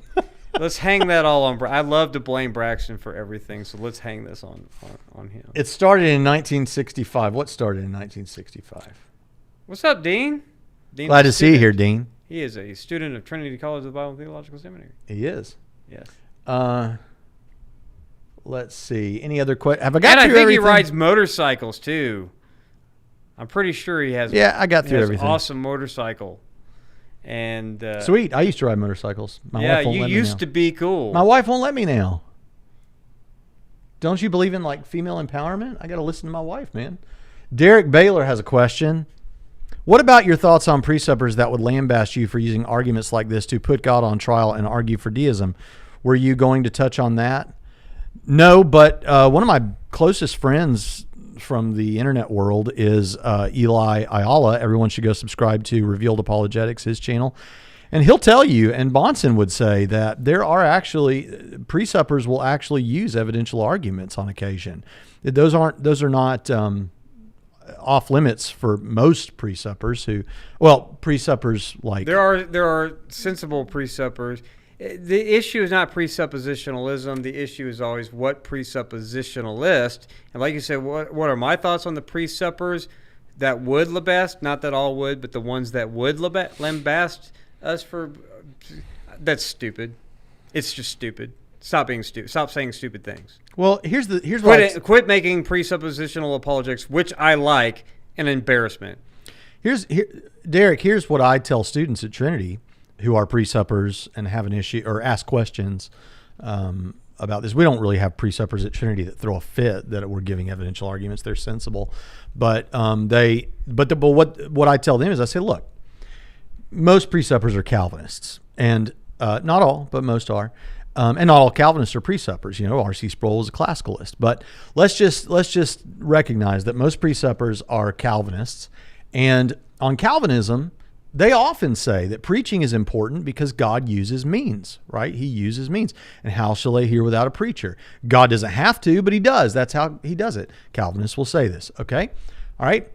Let's hang that all on. I love to blame Braxton for everything, so let's hang this on him. It started in 1965. What started in 1965? What's up, Dean? Glad to see you here, Dean. He is a student of Trinity College of the Bible Theological Seminary. He is. Yes. Let's see. Any other questions? Have I got through everything? And I think everything? he rides motorcycles, too. I'm pretty sure he has. Yeah, I got through everything. Awesome motorcycle. And sweet. I used to ride motorcycles. My wife won't let me now. You used to be cool. My wife won't let me now. Don't you believe in like female empowerment? I got to listen to my wife, man. Derek Baylor has a question. What about your thoughts on presuppers that would lambaste you for using arguments like this to put God on trial and argue for deism? Were you going to touch on that? No, but one of my closest friends from the internet world is Eli Ayala. Everyone should go subscribe to Revealed Apologetics, his channel. And he'll tell you, and Bonson would say, that there are actually, presuppers will actually use evidential arguments on occasion. Those are not off limits for most presuppers presuppers like... There are sensible presuppers. The issue is not presuppositionalism. The issue is always what presuppositionalist. And like you said, what are my thoughts on the presuppers that would lambast? Not that all would, but the ones that would lambast us for... That's stupid. It's just stupid. Stop being stupid. Stop saying stupid things. Well, here's what quit making presuppositional apologetics, which I like, an embarrassment. Derek, here's what I tell students at Trinity who are presuppers and have an issue or ask questions about this. We don't really have presuppers at Trinity that throw a fit that we're giving evidential arguments. They're sensible, but what I tell them is I say, look, most presuppers are Calvinists, and not all, but most are, and not all Calvinists are presuppers. R.C. Sproul was a classicalist, but let's just recognize that most presuppers are Calvinists, and on Calvinism, they often say that preaching is important because God uses means, right? He uses means. And how shall they hear without a preacher? God doesn't have to, but he does. That's how he does it. Calvinists will say this, okay? All right?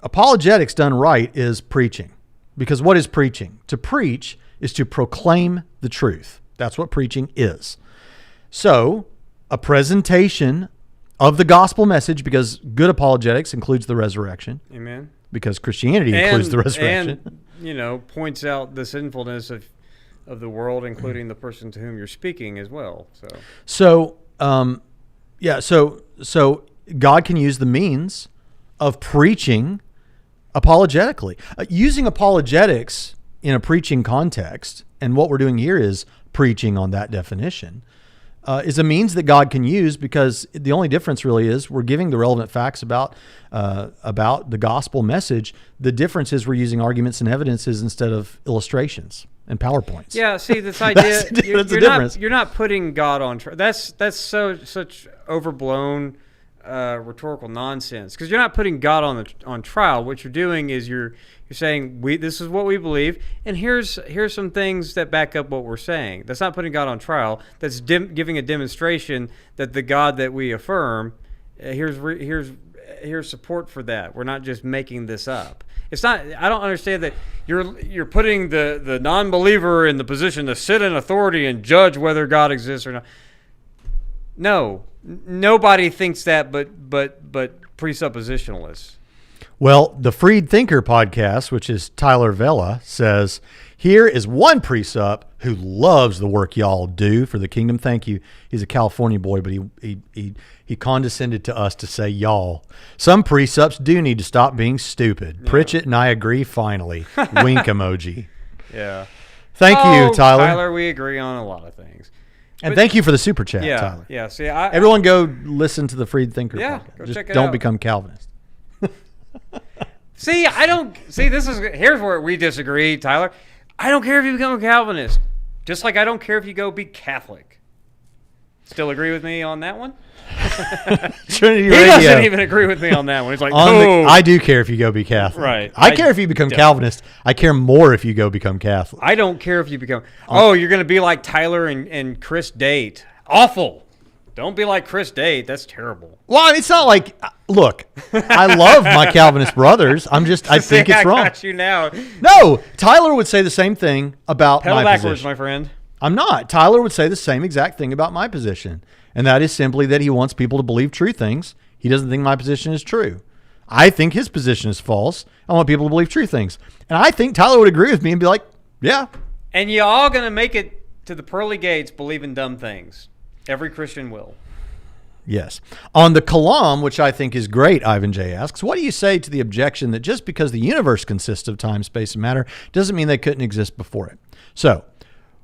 Apologetics done right is preaching. Because what is preaching? To preach is to proclaim the truth. That's what preaching is. So, a presentation of the gospel message, because good apologetics includes the resurrection. Amen. Because Christianity includes the resurrection. And, points out the sinfulness of the world, including the person to whom you're speaking as well. So God can use the means of preaching apologetically. Using apologetics in a preaching context, and what we're doing here is preaching on that definition. is a means that God can use, because the only difference really is we're giving the relevant facts about the gospel message. The difference is we're using arguments and evidences instead of illustrations and PowerPoints. Yeah, see, this idea, difference. You're not putting God on trial. That's such overblown rhetorical nonsense, because you're not putting God on trial. What you're doing is you're saying this is what we believe, and here's some things that back up what we're saying. That's not putting God on trial. That's giving a demonstration that the God that we affirm, here's support for that. We're not just making this up. It's not. I don't understand that you're putting the non-believer in the position to sit in authority and judge whether God exists or not. No, nobody thinks that, but presuppositionalists. Well, the Freed Thinker podcast, which is Tyler Vela, says, here is one presup who loves the work y'all do for the kingdom. Thank you. He's a California boy, but he condescended to us to say y'all. Some presups do need to stop being stupid. Yeah. Pritchett and I agree finally. Wink emoji. Yeah. Thank you, Tyler. Tyler, we agree on a lot of things. And thank you for the super chat, Tyler. Yeah. See, everyone go listen to the Freed Thinker podcast. Go Just check it don't out. become Calvinist. Here's where we disagree, Tyler. I don't care if you become a Calvinist, just like I don't care if you go be Catholic. Still agree with me on that one? Trinity he Radio. doesn't even agree with me on that one. He's like, I do care if you go be Catholic. Right. I care if you become Calvinist. I care more if you go become Catholic. I don't care if you become. You're going to be like Tyler and Chris Date. Awful. Don't be like Chris Date. That's terrible. Well, it's not like, look, I love my Calvinist brothers. I think it's wrong. I got you now. No, Tyler would say the same thing about Pedal my backwards, position. my friend. I'm not. Tyler would say the same exact thing about my position. And that is simply that he wants people to believe true things. He doesn't think my position is true. I think his position is false. I want people to believe true things. And I think Tyler would agree with me and be like, yeah. And you all going to make it to the pearly gates believing dumb things. Every Christian will. Yes. On the Kalam, which I think is great, Ivan J. asks, what do you say to the objection that just because the universe consists of time, space, and matter doesn't mean they couldn't exist before it? So,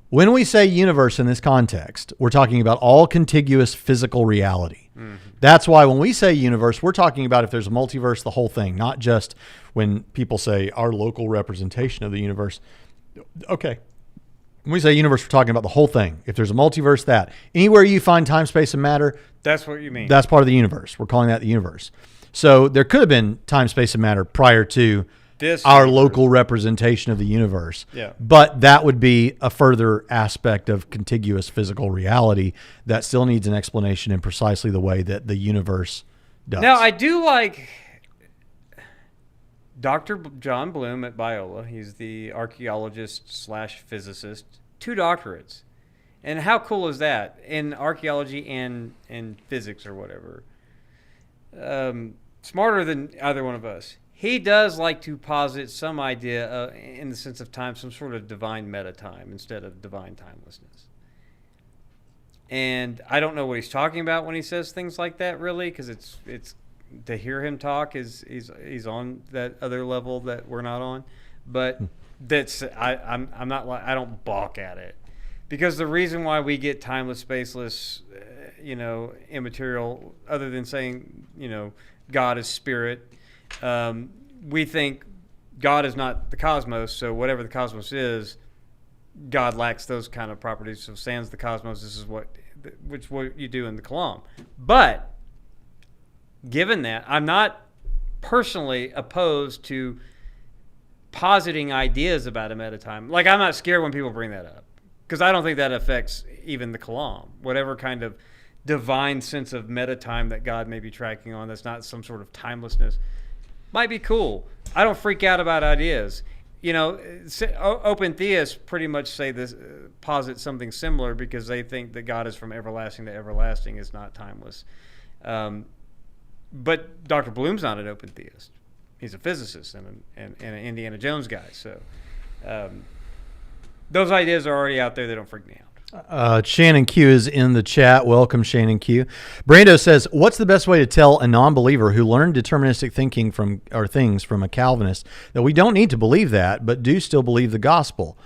when we say universe in this context, we're talking about all contiguous physical reality. Mm-hmm. That's why when we say universe, we're talking about if there's a multiverse, the whole thing, not just when people say our local representation of the universe. Okay. When we say universe, we're talking about the whole thing. If there's a multiverse, that. Anywhere you find time, space, and matter, that's what you mean. That's part of the universe. We're calling that the universe. So there could have been time, space, and matter prior to our local representation of the universe. Yeah. But that would be a further aspect of contiguous physical reality that still needs an explanation in precisely the way that the universe does. Now, I do like Dr. John Bloom at Biola. He's the archaeologist/physicist, 2 doctorates. And how cool is that in archaeology and physics or whatever? Smarter than either one of us. He does like to posit some idea in the sense of time, some sort of divine meta-time instead of divine timelessness. And I don't know what he's talking about when he says things like that, really, because it's to hear him talk he's on that other level that we're not on. But I'm not like, I don't balk at it. Because the reason why we get timeless, spaceless, immaterial, other than saying, God is spirit, we think God is not the cosmos, so whatever the cosmos is, God lacks those kind of properties. So sans the cosmos, this is what you do in the Kalam. But given that, I'm not personally opposed to positing ideas about a meta-time. Like, I'm not scared when people bring that up. Because I don't think that affects even the Kalam. Whatever kind of divine sense of meta-time that God may be tracking on that's not some sort of timelessness might be cool. I don't freak out about ideas. Open theists pretty much say this, posit something similar because they think that God is from everlasting to everlasting, is not timeless. But Dr. Bloom's not an open theist. He's a physicist and an Indiana Jones guy. So those ideas are already out there. They don't freak me out. Shannon Q is in the chat. Welcome, Shannon Q. Brando says, what's the best way to tell a non-believer who learned deterministic thinking from a Calvinist that we don't need to believe that, but do still believe the gospel?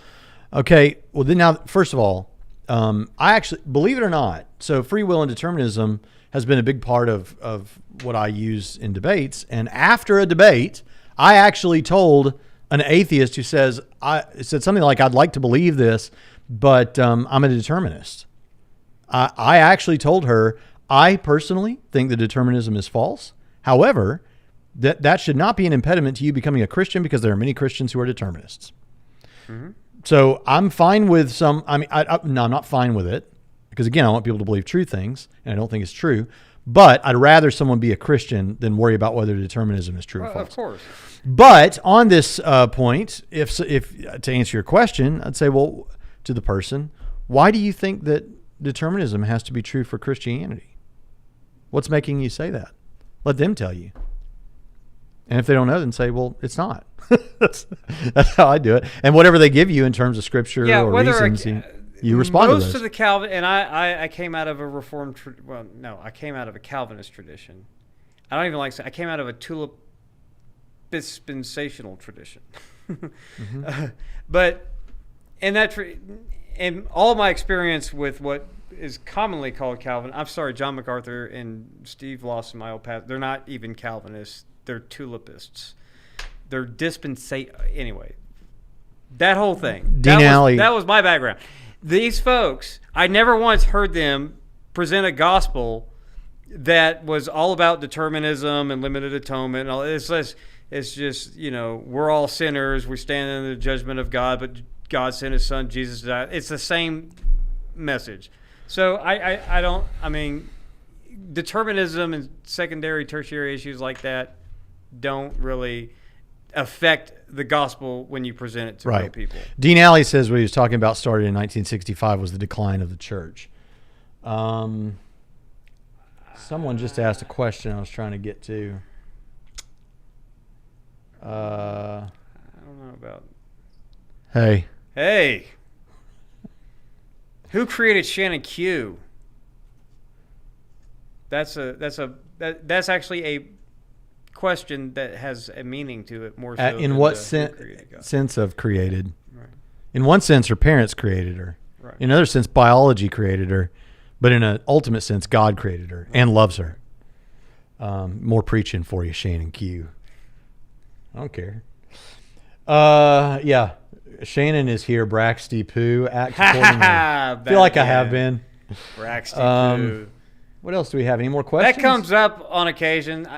Okay, well, then now, first of all, I actually, believe it or not, So free will and determinism has been a big part of what I use in debates. And after a debate, I actually told an atheist who said something like, I'd like to believe this, but I'm a determinist. I actually told her, I personally think that determinism is false. However, that should not be an impediment to you becoming a Christian, because there are many Christians who are determinists. Mm-hmm. So I'm fine with no, I'm not fine with it, because again, I want people to believe true things, and I don't think it's true. But I'd rather someone be a Christian than worry about whether determinism is true or false. Of course. But on this point, if to answer your question, I'd say, well, to the person, why do you think that determinism has to be true for Christianity? What's making you say that? Let them tell you. And if they don't know, then say, well, it's not. that's how I do it. And whatever they give you in terms of scripture or reasons, you respond to those. Most of the Calvin, and I came out of a Reformed, I came out of a Calvinist tradition. I don't even like to say, I came out of a tulip dispensational tradition. Mm-hmm. But in that, in all my experience with what is commonly called Calvin, I'm sorry, John MacArthur and Steve Lawson, my old past, they're not even Calvinists. They're tulipists. They're anyway, that whole thing. That was my background. These folks, I never once heard them present a gospel that was all about determinism and limited atonement. It's just, we're all sinners. We stand in the judgment of God, but God sent his son, Jesus died. It's the same message. So determinism and secondary, tertiary issues like that don't really affect the gospel when you present it to real people. Dean Alley says what he was talking about started in 1965 was the decline of the church. Someone just asked a question I was trying to get to. I don't know about. Hey. Who created Shannon Q? That's actually a question that has a meaning to it more so. In what sense of created? Right. In one sense, her parents created her. Right. In another sense, biology created her. But in an ultimate sense, God created her and loves her. More preaching for you, Shannon Q. I don't care. Yeah. Shannon is here. Braxty Poo. Act accordingly. I feel like I have been. Braxty Poo. What else do we have? Any more questions? That comes up on occasion.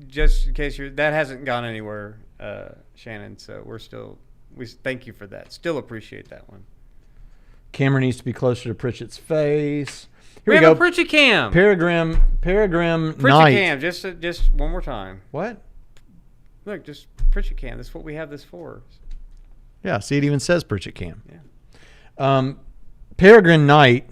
Just in case that hasn't gone anywhere, Shannon. So we thank you for that. Still appreciate that one. Camera needs to be closer to Pritchett's face. Here we go. have a Pritchett cam. Peregrine Pritchett Knight. cam. Just one more time. What? Look, just Pritchett cam. That's what we have this for. Yeah. See, it even says Pritchett cam. Yeah. Peregrine Knight.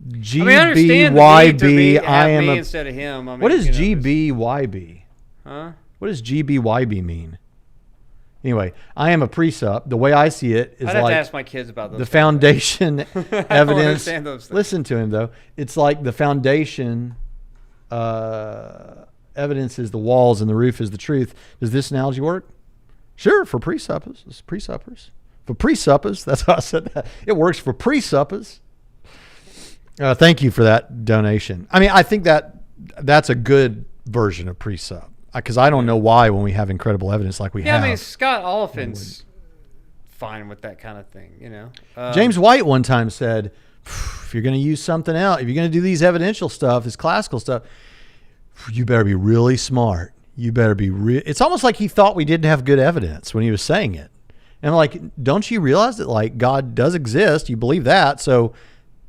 GBYB. I am me instead of him. What does GBYB? Huh? What does GBYB mean? Anyway, I am a presup. The way I see it is I'd have to ask my kids about those. The foundation evidence. I don't understand those things. Listen to him though. It's like the foundation evidence is the walls and the roof is the truth. Does this analogy work? Sure, for presuppers. For presuppers, that's how I said that. It works for presuppers. Thank you for that donation. I think that's a good version of presup, because I don't know why when we have incredible evidence like we have. Yeah, Scott Oliphant's fine with that kind of thing, James White one time said, if you're going to use something else, if you're going to do these evidential stuff, this classical stuff, you better be really smart. You better be it's almost like he thought we didn't have good evidence when he was saying it. And I'm like, don't you realize that God does exist? You believe that, so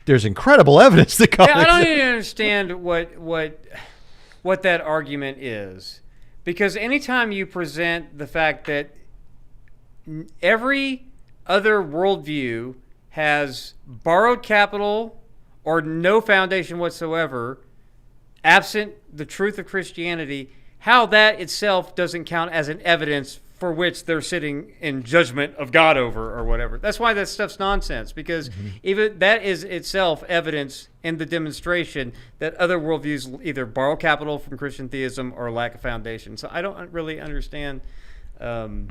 there's incredible evidence that God exists. I don't even understand what that argument is, because anytime you present the fact that every other worldview has borrowed capital or no foundation whatsoever, absent the truth of Christianity, how that itself doesn't count as an evidence for which they're sitting in judgment of God over or whatever. That's why that stuff's nonsense, because even that is itself evidence in the demonstration that other worldviews either borrow capital from Christian theism or lack a foundation. So I don't really understand. I've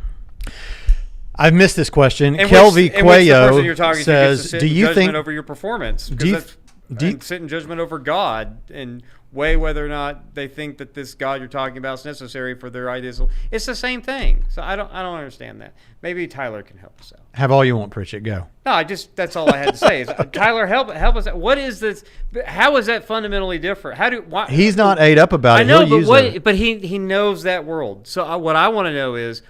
missed this question. Kelvy Cuello says, "Do you think over your performance?" and sit in judgment over God and weigh whether or not they think that this God you're talking about is necessary for their ideas. It's the same thing. So I don't understand that. Maybe Tyler can help us out. Have all you want, Pritchett. Go. No, that's all I had to say. Is, Tyler, help us out. What is this? How is that fundamentally different? He's not ate up about it. I know, He'll but he knows that world. So what I want to know is,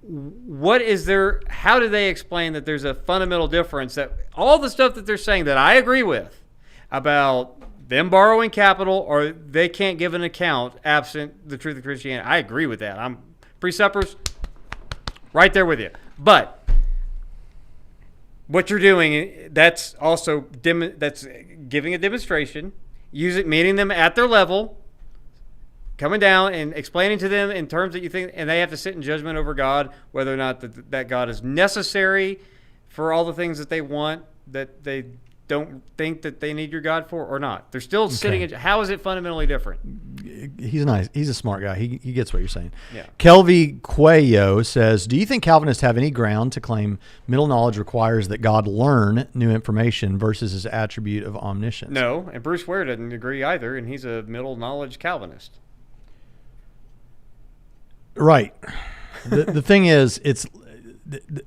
what is there? How do they explain that there's a fundamental difference, that all the stuff that they're saying that I agree with about them borrowing capital, or they can't give an account absent the truth of Christianity? I agree with that. I'm presuppers, right there with you. But what you're doing, that's also that's giving a demonstration, meeting them at their level, coming down and explaining to them in terms that you think, and they have to sit in judgment over God, whether or not that God is necessary for all the things that they want, that they don't think that they need your God for, or not. They're still sitting in. How is it fundamentally different? He's nice. He's a smart guy. He gets what you're saying. Yeah. Kelvy Cuello says, do you think Calvinists have any ground to claim middle knowledge requires that God learn new information versus his attribute of omniscience? No, and Bruce Ware doesn't agree either, and he's a middle knowledge Calvinist. Right. The thing is,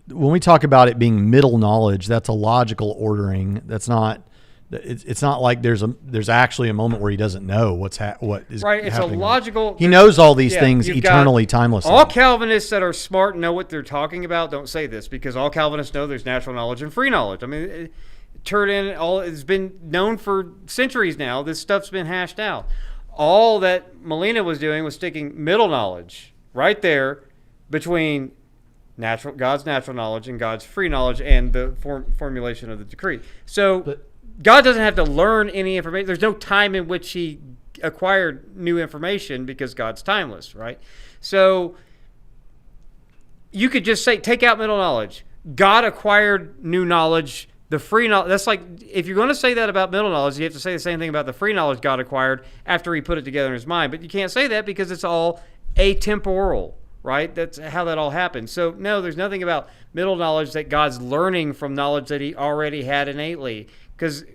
when we talk about it being middle knowledge, that's a logical ordering. That's not. It's not like there's actually a moment where he doesn't know what is right. It's happening. A logical. He knows all these things eternally, timelessly. All Calvinists that are smart and know what they're talking about don't say this, because all Calvinists know there's natural knowledge and free knowledge. I mean, it's been known for centuries now. This stuff's been hashed out. All that Molina was doing was sticking middle knowledge right there between God's natural knowledge and God's free knowledge and the formulation of the decree. So God doesn't have to learn any information. There's no time in which he acquired new information, because God's timeless, right? So you could just say, take out middle knowledge. God acquired new knowledge. The free knowledge, that's like, if you're going to say that about middle knowledge, you have to say the same thing about the free knowledge God acquired after he put it together in his mind. But you can't say that because it's all atemporal. Right? That's how that all happened. So, no, there's nothing about middle knowledge that God's learning from knowledge that he already had innately, because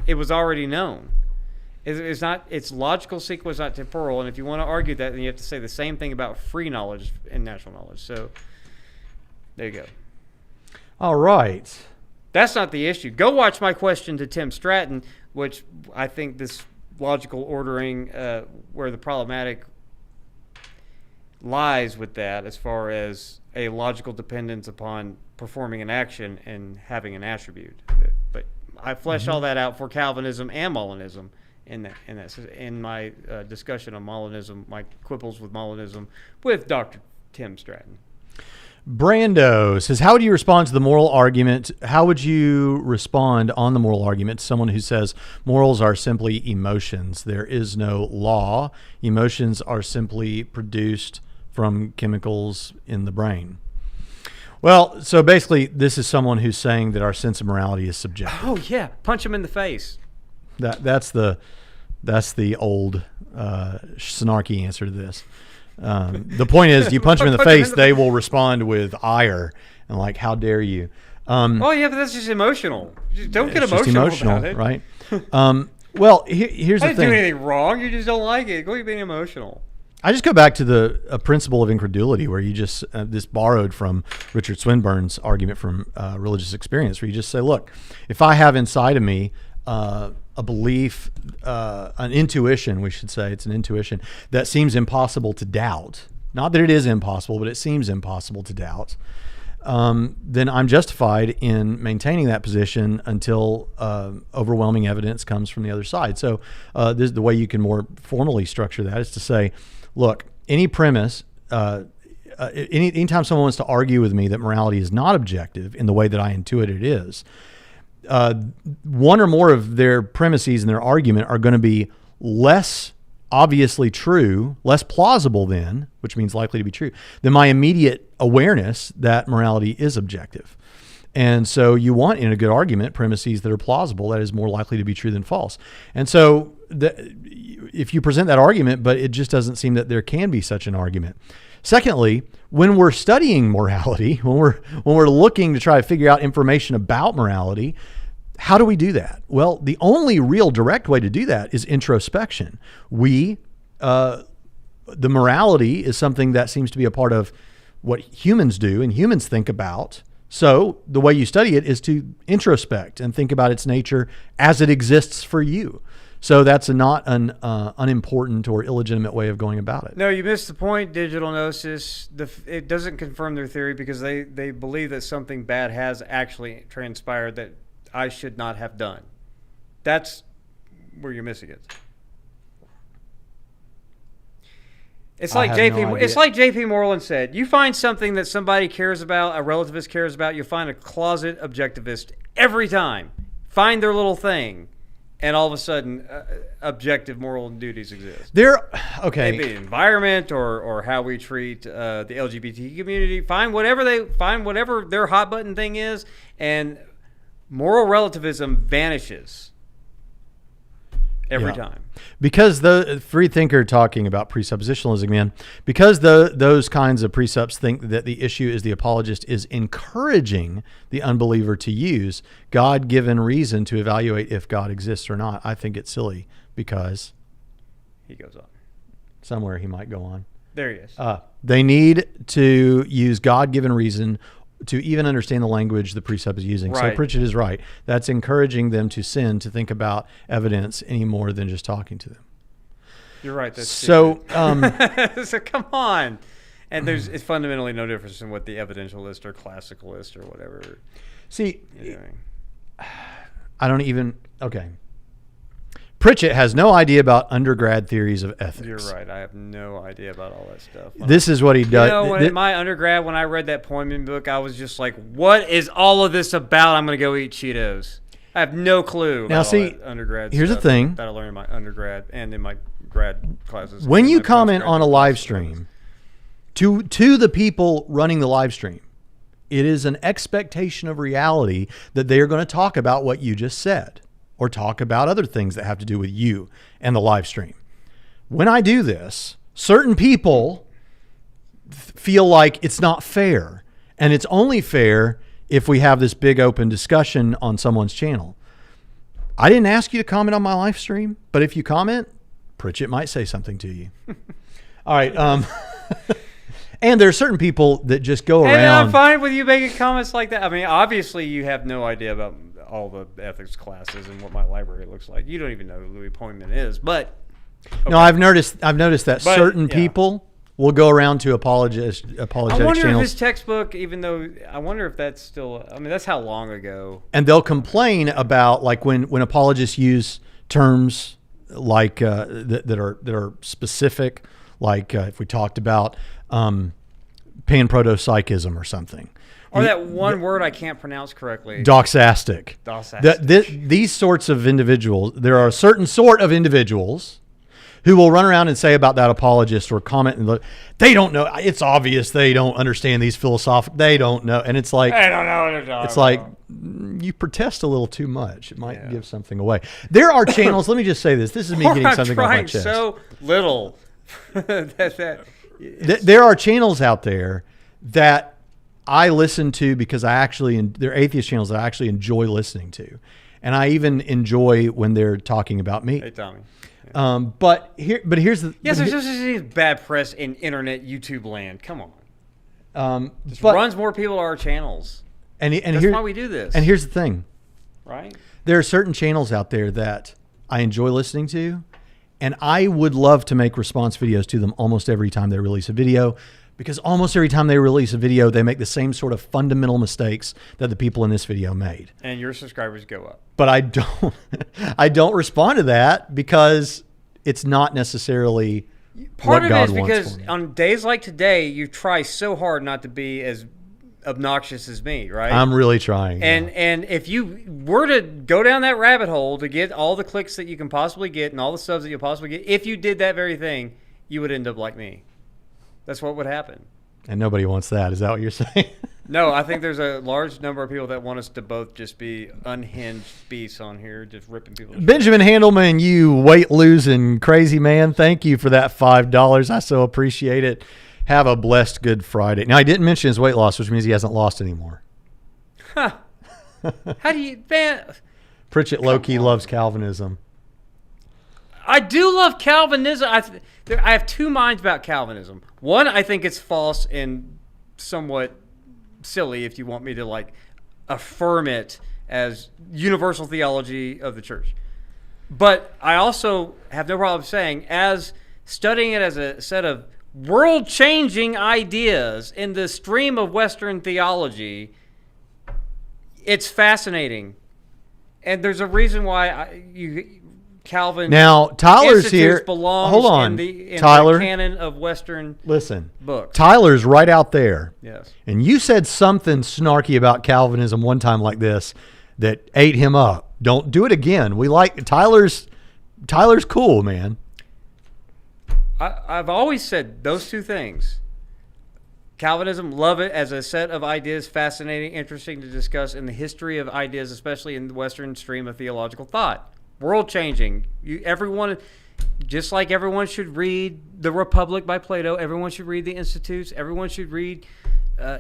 it was already known. It's logical sequence, not temporal. And if you want to argue that, then you have to say the same thing about free knowledge and natural knowledge. So, there you go. All right. That's not the issue. Go watch my question to Tim Stratton, which I think this logical ordering, where the problematic lies with that, as far as a logical dependence upon performing an action and having an attribute. But I flesh all that out for Calvinism and Molinism in my discussion on Molinism, my quibbles with Molinism with Dr. Tim Stratton. Brando says, how would you respond to the moral argument? How would you respond on the moral argument to someone who says morals are simply emotions? There is no law. Emotions are simply produced from chemicals in the brain. Well, so basically, this is someone who's saying that our sense of morality is subjective. Oh yeah, punch him in the face. That's the old snarky answer to this. The point is, you punch them in the face, they will respond with ire and like, how dare you? Oh yeah, but that's just emotional. Just don't get emotional about it, right? Well, here's the thing. I didn't do anything wrong. You just don't like it. Go being emotional. I just go back to a principle of incredulity, where you just this borrowed from Richard Swinburne's argument from Religious Experience, where you just say, look, if I have inside of me a belief, an intuition, we should say, it's an intuition that seems impossible to doubt. Not that it is impossible, but it seems impossible to doubt. Then I'm justified in maintaining that position until overwhelming evidence comes from the other side. So this is the way you can more formally structure that, is to say, look, any premise, anytime someone wants to argue with me that morality is not objective in the way that I intuit it is, one or more of their premises in their argument are going to be less obviously true, less plausible then, which means likely to be true, than my immediate awareness that morality is objective. And so you want, in a good argument, premises that are plausible, that is more likely to be true than false. And so if you present that argument, but it just doesn't seem that there can be such an argument. Secondly, when we're studying morality, when we're looking to try to figure out information about morality, how do we do that? Well, the only real direct way to do that is introspection. The morality is something that seems to be a part of what humans do and humans think about. So the way you study it is to introspect and think about its nature as it exists for you. So that's not an unimportant or illegitimate way of going about it. No, you missed the point, Digital Gnosis. It doesn't confirm their theory because they believe that something bad has actually transpired that I should not have done. That's where you're missing it. It's like J.P. Moreland said. You find something that somebody cares about, a relativist cares about, you'll find a closet objectivist every time. Find their little thing. And all of a sudden, objective moral duties exist. Okay. Maybe environment or how we treat the LGBT community. Find whatever their hot button thing is, and moral relativism vanishes every time. Because the free thinker talking about presuppositionalism, man, because those kinds of precepts think that the issue is the apologist is encouraging the unbeliever to use God-given reason to evaluate if God exists or not. I think it's silly because he goes on. Somewhere he might go on. There he is. They need to use God-given reason to even understand the language the precept is using. Right. So Pritchett is right. That's encouraging them to sin, to think about evidence any more than just talking to them. You're right. That's so, so come on. And it's fundamentally no difference in what the evidentialist or classicalist or whatever. See, I don't even, okay. Pritchett has no idea about undergrad theories of ethics. You're right. I have no idea about all that stuff. This is what he does. You know, in my undergrad, when I read that Poemen book, I was just like, what is all of this about? I'm going to go eat Cheetos. I have no clue about now, see, all that undergrad here's stuff the thing that I learned in my undergrad and in my grad classes. When you comment on a live stream, to the people running the live stream, it is an expectation of reality that they are going to talk about what you just said, or talk about other things that have to do with you and the live stream. When I do this, certain people feel like it's not fair. And it's only fair if we have this big open discussion on someone's channel. I didn't ask you to comment on my live stream, but if you comment, Pritchett might say something to you. All right. And there are certain people that just go around. And I'm fine with you making comments like that. I mean, obviously you have no idea about all the ethics classes and what my library looks like. You don't even know who Louis Poemen is, but okay. No, I've noticed that certain people will go around to apologetic channels. I wonder if his textbook, even though I wonder if that's still, I mean, that's how long ago. And they'll complain about like when apologists use terms like that are specific, like if we talked about panprotopsychism or something. Or that one word I can't pronounce correctly. Doxastic. These sorts of individuals, there are a certain sort of individuals who will run around and say about that apologist or comment, and they don't know. It's obvious they don't understand these philosophical. They don't know. And it's like, I don't know what they're talking it's like, you protest a little too much. It might give something away. There are channels. Let me just say this. This is me getting something off my chest. So little. There are channels out there that I listen to because they're atheist channels that I actually enjoy listening to. And I even enjoy when they're talking about me. Hey, Tommy. But here's the... Yes, there's just bad press in internet YouTube land. Come on. Runs more people to our channels. And that's why we do this. And here's the thing. Right? There are certain channels out there that I enjoy listening to, and I would love to make response videos to them almost every time they release a video, because almost every time they release a video, they make the same sort of fundamental mistakes that the people in this video made. And your subscribers go up. But I don't respond to that because it's not necessarily part what of God it is wants because for me. On days like today, you try so hard not to be as obnoxious as me, right? I'm really trying. And if you were to go down that rabbit hole to get all the clicks that you can possibly get and all the subs that you'll possibly get, if you did that very thing, you would end up like me. That's what would happen. And nobody wants that. Is that what you're saying? No, I think there's a large number of people that want us to both just be unhinged beasts on here, just ripping people. Benjamin Handelman, you weight-losing crazy man, thank you for that $5. I so appreciate it. Have a blessed Good Friday. Now, I didn't mention his weight loss, which means he hasn't lost anymore. Huh. How do you... Man, Pritchett low-key loves Calvinism. I do love Calvinism. I have two minds about Calvinism. One, I think it's false and somewhat silly if you want me to like affirm it as universal theology of the church. But I also have no problem saying, as studying it as a set of world-changing ideas in the stream of Western theology, it's fascinating. And there's a reason why Calvin now Tyler's here. Belongs Hold on, in the Tyler. canon of Western books. Tyler's right out there. Yes. And you said something snarky about Calvinism one time like this that ate him up. Don't do it again. We like Tyler's cool, man. I've always said those two things. Calvinism, love it as a set of ideas, fascinating, interesting to discuss in the history of ideas, especially in the Western stream of theological thought. World-changing. Everyone, just like everyone should read The Republic by Plato, everyone should read the Institutes, everyone should read,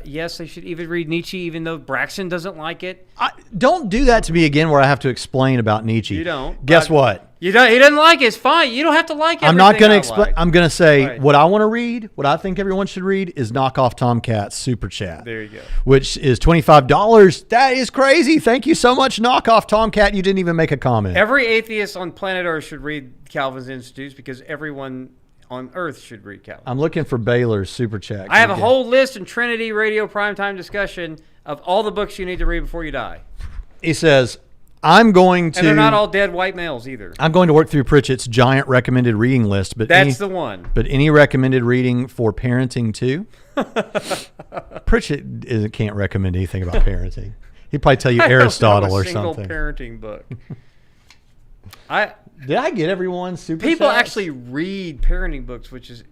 yes, they should even read Nietzsche, even though Braxton doesn't like it. Don't do that to me again where I have to explain about Nietzsche. You don't. Guess what? He doesn't like it. It's fine. You don't have to like everything. I'm not going to explain. Like. I'm going to say right. What I want to read, what I think everyone should read is Knock Off Tomcat's Super Chat. There you go. Which is $25. That is crazy. Thank you so much, Knock Off Tomcat. You didn't even make a comment. Every atheist on planet Earth should read Calvin's Institutes because everyone on Earth should read Calvin. I'm looking for Baylor's Super Chat. I have a whole list in Trinity Radio Primetime Discussion of all the books you need to read before you die. He says, I'm going to... And they're not all dead white males either. I'm going to work through Pritchett's giant recommended reading list. But that's the one. But any recommended reading for parenting too? Pritchett can't recommend anything about parenting. He'd probably tell you Aristotle or something. Single parenting book. Did I get everyone's super People chats? actually read parenting books, which is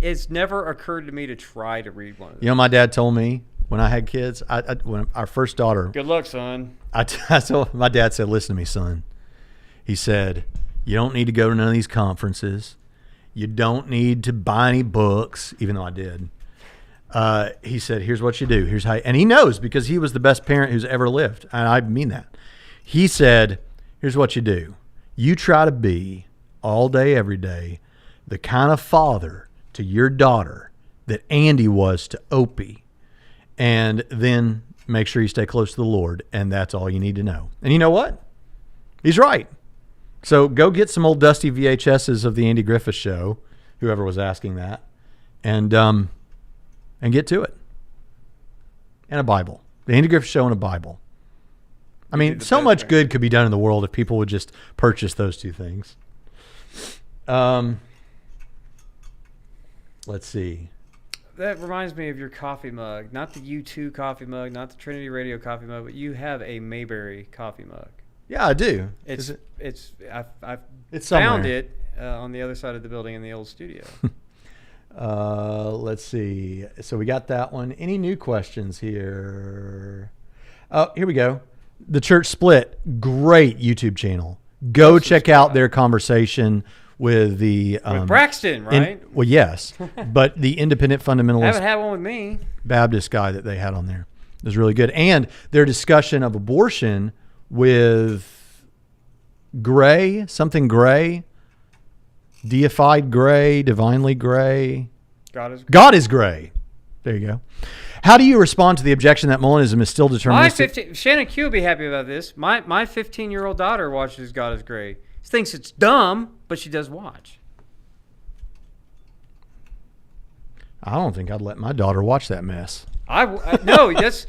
it's never occurred to me to try to read one of them. You know, my dad told me when I had kids, when our first daughter. Good luck, son. My dad said, "Listen to me, son." He said, "You don't need to go to none of these conferences. You don't need to buy any books," even though I did. He said, "Here's what you do. Here's how." And he knows because he was the best parent who's ever lived, and I mean that. He said, "Here's what you do. You try to be all day, every day, the kind of father to your daughter that Andy was to Opie, and then make sure you stay close to the Lord, and that's all you need to know." And you know what? He's right. So go get some old dusty VHSs of the Andy Griffith Show, whoever was asking that, and get to it. And a Bible. The Andy Griffith Show and a Bible. I mean, so much good could be done in the world if people would just purchase those two things. Let's see. That reminds me of your coffee mug. Not the U2 coffee mug, not the Trinity Radio coffee mug, but you have a Mayberry coffee mug. Yeah, I do. I've it's found somewhere. it on the other side of the building in the old studio. Let's see. So we got that one. Any new questions here? Oh, here we go. The Church Split. Great YouTube channel. Go check out their conversation with the with Braxton, right? Well, yes, but the independent fundamentalist haven't had one with me. Baptist guy that they had on there was really good, and their discussion of abortion with Gray, something Gray, deified Gray, divinely Gray. God is Gray. There you go. How do you respond to the objection that Molinism is still deterministic? Shannon Q will be happy about this. My 15-year-old daughter watches God is Gray. She thinks it's dumb, but she does watch. I don't think I'd let my daughter watch that mess. It's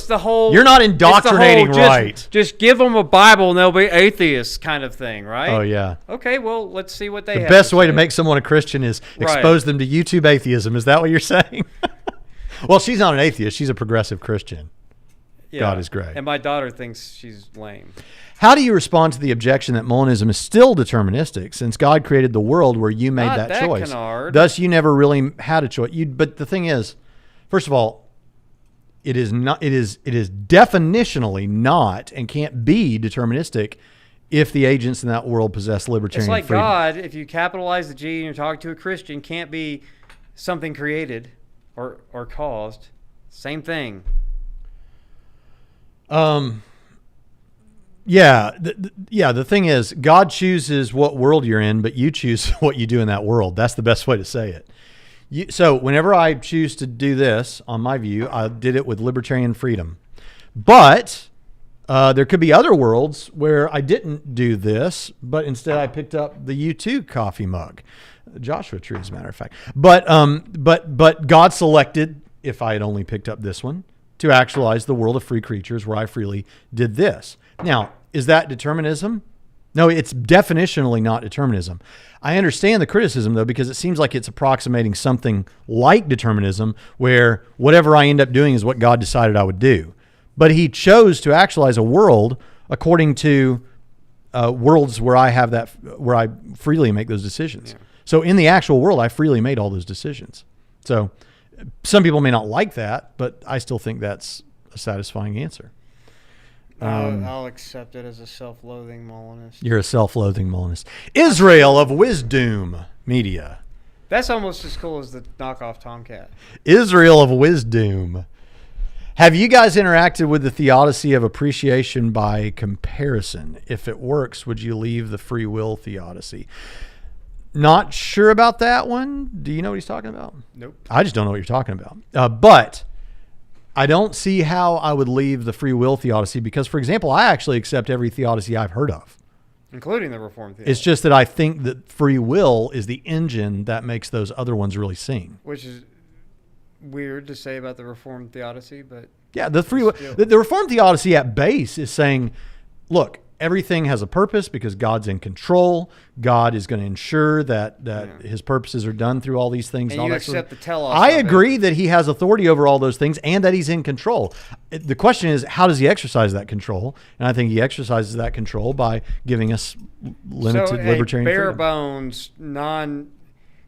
the whole. You're not indoctrinating right. Just give them a Bible and they'll be atheists, kind of thing, right? Oh yeah. Okay, well let's see what they have. The best way to make someone a Christian is expose them to YouTube atheism. Is that what you're saying? Well, she's not an atheist. She's a progressive Christian. Yeah, God is Gray. And my daughter thinks she's lame. How do you respond to the objection that Molinism is still deterministic, since God created the world where you made that choice? Canard. Thus, you never really had a choice. But the thing is, first of all, it is not. It is definitionally not and can't be deterministic if the agents in that world possess libertarian freedom. It's like God. If you capitalize the G and you're talking to a Christian, can't be something created or caused. Same thing. Yeah, the thing is, God chooses what world you're in, but you choose what you do in that world. That's the best way to say it. So whenever I choose to do this, on my view, I did it with libertarian freedom. But there could be other worlds where I didn't do this, but instead I picked up the U2 coffee mug. Joshua Tree, as a matter of fact. But God selected, if I had only picked up this one, to actualize the world of free creatures where I freely did this. Now, is that determinism? No, it's definitionally not determinism. I understand the criticism, though, because it seems like it's approximating something like determinism, where whatever I end up doing is what God decided I would do. But he chose to actualize a world according to worlds where I freely make those decisions. Yeah. So in the actual world, I freely made all those decisions. So some people may not like that, but I still think that's a satisfying answer. I'll accept it as a self-loathing Molinist. You're a self-loathing Molinist. Israel of Wisdom Media. That's almost as cool as the knockoff Tomcat. Israel of Wisdom. Have you guys interacted with the theodicy of appreciation by comparison? If it works, would you leave the free will theodicy? Not sure about that one. Do you know what he's talking about? Nope. I just don't know what you're talking about. But I don't see how I would leave the free will theodicy because, for example, I actually accept every theodicy I've heard of. Including the Reformed theodicy. It's just that I think that free will is the engine that makes those other ones really sing. Which is weird to say about the Reformed theodicy, but... Yeah, the Reformed theodicy at base is saying, look, everything has a purpose because God's in control. God is going to ensure that his purposes are done through all these things. And all you that accept sort of. the telos. I agree that he has authority over all those things and that he's in control. The question is, how does he exercise that control? And I think he exercises that control by giving us limited libertarian bare freedom. bones,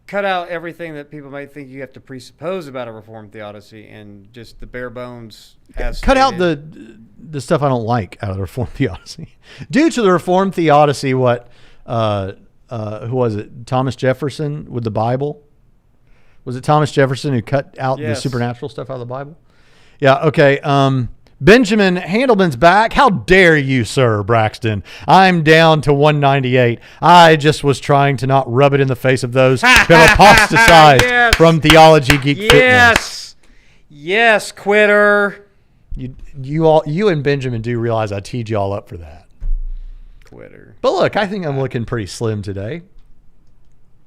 cut out everything that people might think you have to presuppose about a Reformed theodicy and just the bare bones. Cut out the stuff I don't like out of the Reformed theodicy. Due to the Reformed theodicy, who was it? Thomas Jefferson with the Bible? Was it Thomas Jefferson who cut out the supernatural stuff out of the Bible? Yeah, okay. Benjamin Handelman's back. How dare you, sir, Braxton? I'm down to 198. I just was trying to not rub it in the face of those who have apostatized from Theology Geek Fitness. Yes, quitter. You and Benjamin do realize I teed you all up for that. Quitter. But look, I think I'm looking pretty slim today.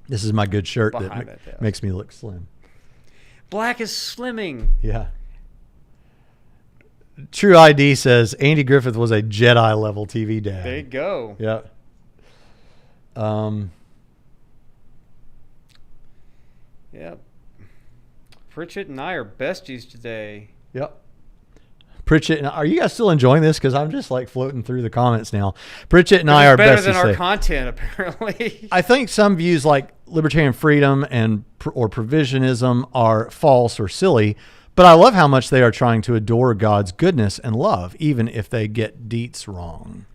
This is my good shirt that makes me look slim. Black is slimming. Yeah. True ID says Andy Griffith was a Jedi level TV dad. There you go. Yeah. Yep. Pritchett and I are besties today. Yep. Pritchett, are you guys still enjoying this? Because I'm just like floating through the comments now. Pritchett and I are better besties. Than our content, apparently. I think some views like libertarian freedom or provisionism are false or silly. But I love how much they are trying to adore God's goodness and love, even if they get deets wrong.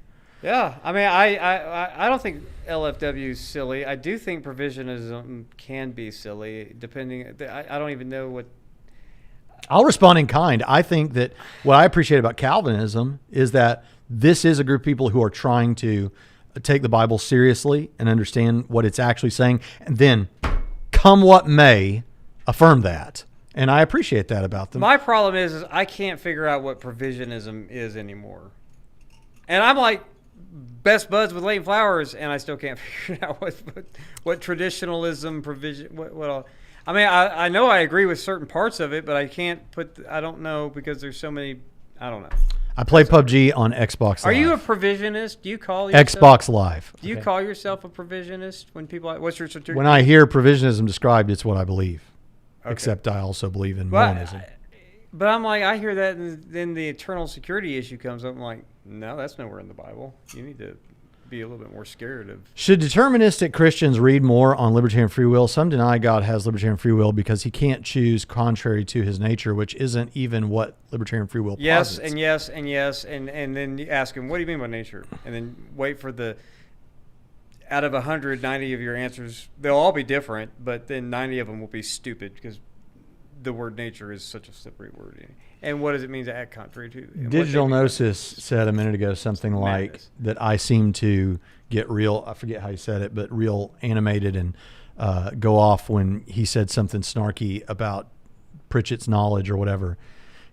Yeah, I mean, I don't think LFW is silly. I do think provisionism can be silly, depending. I don't even know what. I'll respond in kind. I think that what I appreciate about Calvinism is that this is a group of people who are trying to take the Bible seriously and understand what it's actually saying, and then, come what may, affirm that. And I appreciate that about them. My problem is I can't figure out what provisionism is anymore. And I'm like best buds with Leighton Flowers, and I still can't figure out what traditionalism, provision, what all. I mean, I know I agree with certain parts of it, but I don't know because there's so many, I don't know. I play PUBG on Xbox Live. Are you a provisionist? Do you call yourself Xbox Live? Do you call yourself a provisionist when people? What's your certificate? When I hear provisionism described, it's what I believe. Okay. Except I also believe in Molinism. But I'm like, I hear that, and then the eternal security issue comes up. I'm like, no, that's nowhere in the Bible. You need to be a little bit more scared of. Should deterministic Christians read more on libertarian free will? Some deny God has libertarian free will because he can't choose contrary to his nature, which isn't even what libertarian free will posits. Yes, and then you ask him, what do you mean by nature? And then wait for the. Out of 100, 90 of your answers, they'll all be different, but then 90 of them will be stupid because the word nature is such a slippery word. And what does it mean to act contrary to? Digital Gnosis said a minute ago something like Madness. that I seem to get real, I forget how he said it, but real animated and go off when he said something snarky about Pritchett's knowledge or whatever.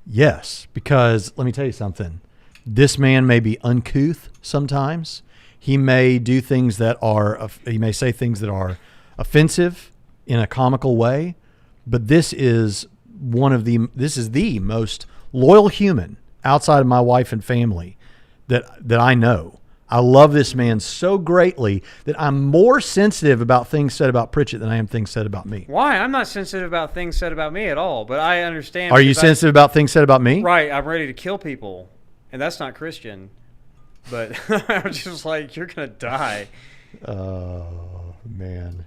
Yes, because let me tell you something. This man may be uncouth sometimes. He may do things that are, he may say things that are offensive in a comical way, but this is the most loyal human outside of my wife and family that I know. I love this man so greatly that I'm more sensitive about things said about Pritchett than I am things said about me. Why? I'm not sensitive about things said about me at all, but I understand. Are you sensitive about things said about me? Right. I'm ready to kill people, and that's not Christian. But I'm just like, you're going to die. Oh, man.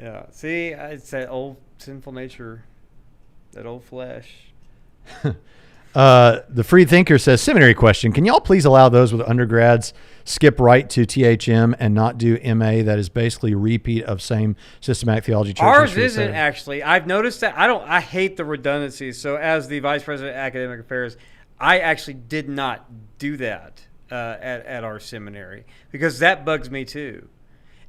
Yeah. See, it's that old sinful nature, that old flesh. The Free Thinker says, seminary question. Can y'all please allow those with undergrads skip right to THM and not do MA? That is basically a repeat of same systematic theology. Church Ours history, isn't actually. I've noticed that. I hate the redundancies. So as the vice president of academic affairs, I actually did not do that at our seminary because that bugs me too.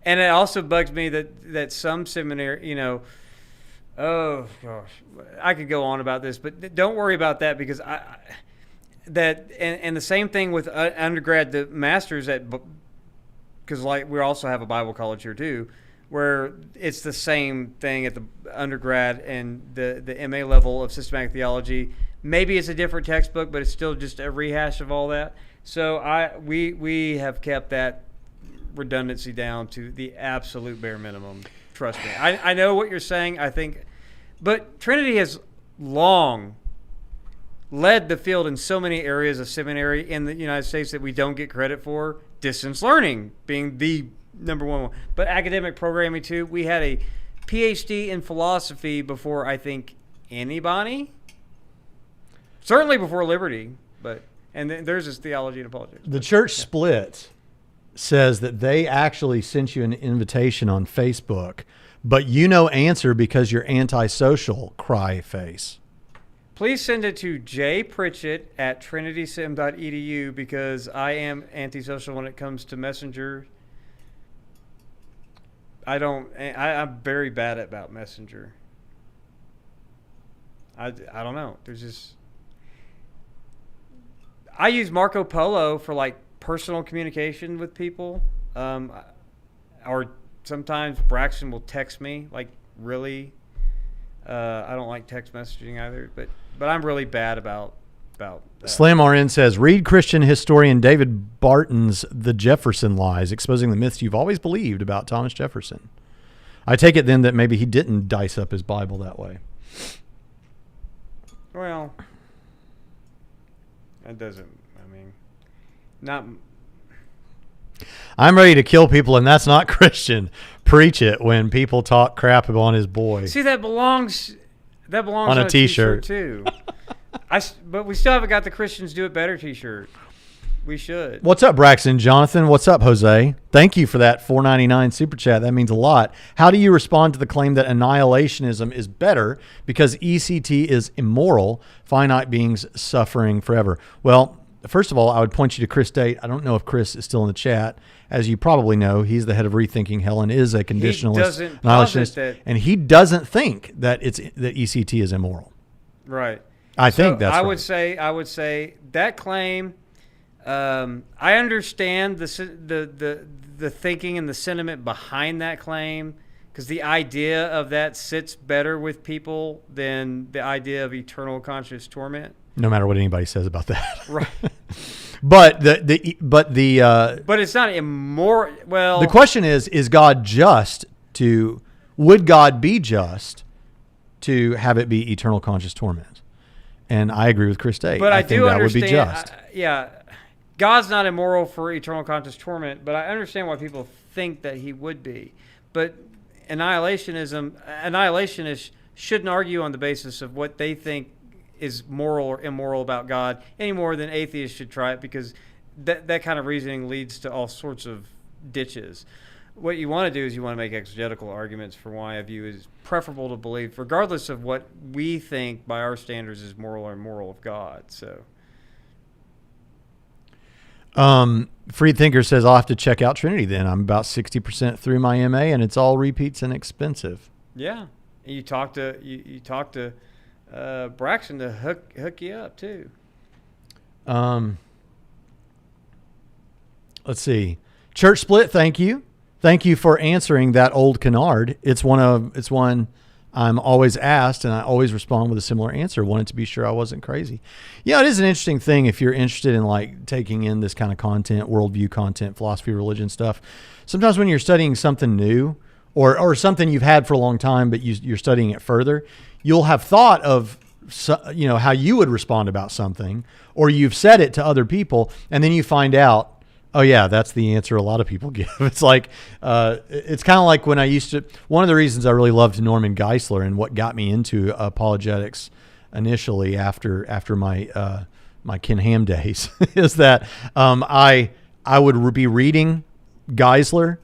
And it also bugs me that some seminary, oh gosh, I could go on about this, but don't worry about that because and the same thing with undergrad to masters because like we also have a Bible college here too, where it's the same thing at the undergrad and the MA level of systematic theology. Maybe it's a different textbook, but it's still just a rehash of all that. So we have kept that redundancy down to the absolute bare minimum. Trust me. I know what you're saying, I think. But Trinity has long led the field in so many areas of seminary in the United States that we don't get credit for. Distance learning being the number one. But academic programming, too. We had a PhD in philosophy before, I think, anybody. Certainly before Liberty. And then there's this theology and apologetics. The church split says that they actually sent you an invitation on Facebook, but you no answer because you're antisocial, cry face. Please send it to jpritchett at TrinitySem.edu because I am antisocial when it comes to Messenger. I'm very bad about Messenger. I don't know. I use Marco Polo for like personal communication with people, or sometimes Braxton will text me like really. I don't like text messaging either, but I'm really bad about that. Slam RN says, read Christian historian David Barton's The Jefferson Lies, exposing the myths you've always believed about Thomas Jefferson. I take it then that maybe he didn't dice up his Bible that way. Well, that doesn't, not. I'm ready to kill people, and that's not Christian. Preach it when people talk crap on his boy. See, that belongs on a t-shirt too. But we still haven't got the Christians Do It Better t-shirt. We should. What's up, Braxton? Jonathan? What's up, Jose? Thank you for that $4.99 super chat. That means a lot. How do you respond to the claim that annihilationism is better because ECT is immoral, finite beings suffering forever? Well, first of all, I would point you to Chris Date. I don't know if Chris is still in the chat. As you probably know, he's the head of Rethinking Hell and is a conditionalist, annihilationist, and he doesn't think that that ECT is immoral. Right. I think that's I right. would say that claim. I understand the thinking and the sentiment behind that claim because the idea of that sits better with people than the idea of eternal conscious torment. No matter what anybody says about that, right? But it's not immoral. Well, the question is God just to? Would God be just to have it be eternal conscious torment? And I agree with Chris Day. But I do think that understand. Would be just. Yeah, God's not immoral for eternal conscious torment, but I understand why people think that he would be. But annihilationists shouldn't argue on the basis of what they think is moral or immoral about God any more than atheists should try it, because that kind of reasoning leads to all sorts of ditches. what you want to do is you want to make exegetical arguments for why a view is preferable to believe, regardless of what we think by our standards is moral or immoral of God. So, Free Thinker says, I'll have to check out Trinity then. I'm about 60% through my MA, and it's all repeats and expensive. yeah. And you talk to Braxton to hook you up too. Let's see. Church Split, thank you. Thank you for answering that old canard. It's one I'm always asked, and I always respond with a similar answer. Wanted to be sure I wasn't crazy. Yeah, it is an interesting thing if you're interested in like taking in this kind of content, worldview content, philosophy, religion stuff. Sometimes when you're studying something new or something you've had for a long time, but you're studying it further, you'll have thought of how you would respond about something, or you've said it to other people, and then you find out, oh yeah, that's the answer a lot of people give. It's like, it's kind of like when one of the reasons I really loved Norman Geisler and what got me into apologetics initially after my Ken Ham days is that I would be reading Geisler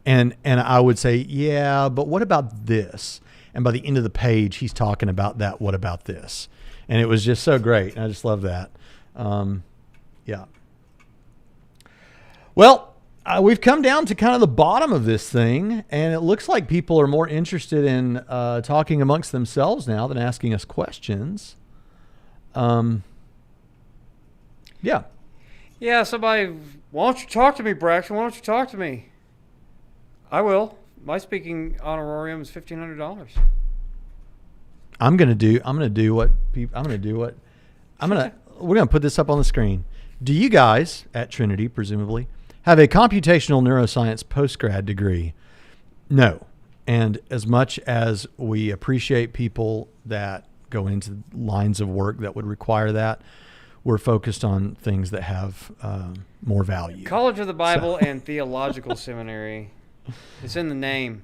and I would say, yeah, but what about this? And by the end of the page, he's talking about that. What about this? And it was just so great. And I just love that. Yeah. Well, we've come down to kind of the bottom of this thing, and it looks like people are more interested in talking amongst themselves now than asking us questions. Yeah. Yeah, somebody, why don't you talk to me, Braxton? Why don't you talk to me? I will. My speaking honorarium is $1,500. We're going to put this up on the screen. Do you guys at Trinity, presumably, have a computational neuroscience postgrad degree? No. And as much as we appreciate people that go into lines of work that would require that, we're focused on things that have more value. College of the Bible and Theological Seminary. It's in the name.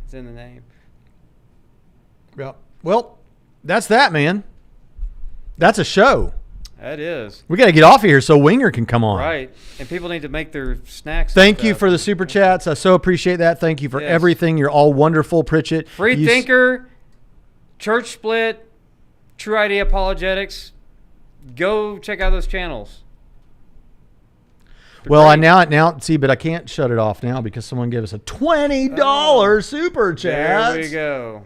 It's in the name. Yeah. Well, that's that, man. That's a show. That is. We got to get off of here so Winger can come on. Right. And people need to make their snacks. Thank you for the super chats. I so appreciate that. Thank you for everything. You're all wonderful, Pritchett. Free Thinker, Church Split, True Idea Apologetics. Go check out those channels. Well, I now see, but I can't shut it off now because someone gave us a $20 super chat. There we go.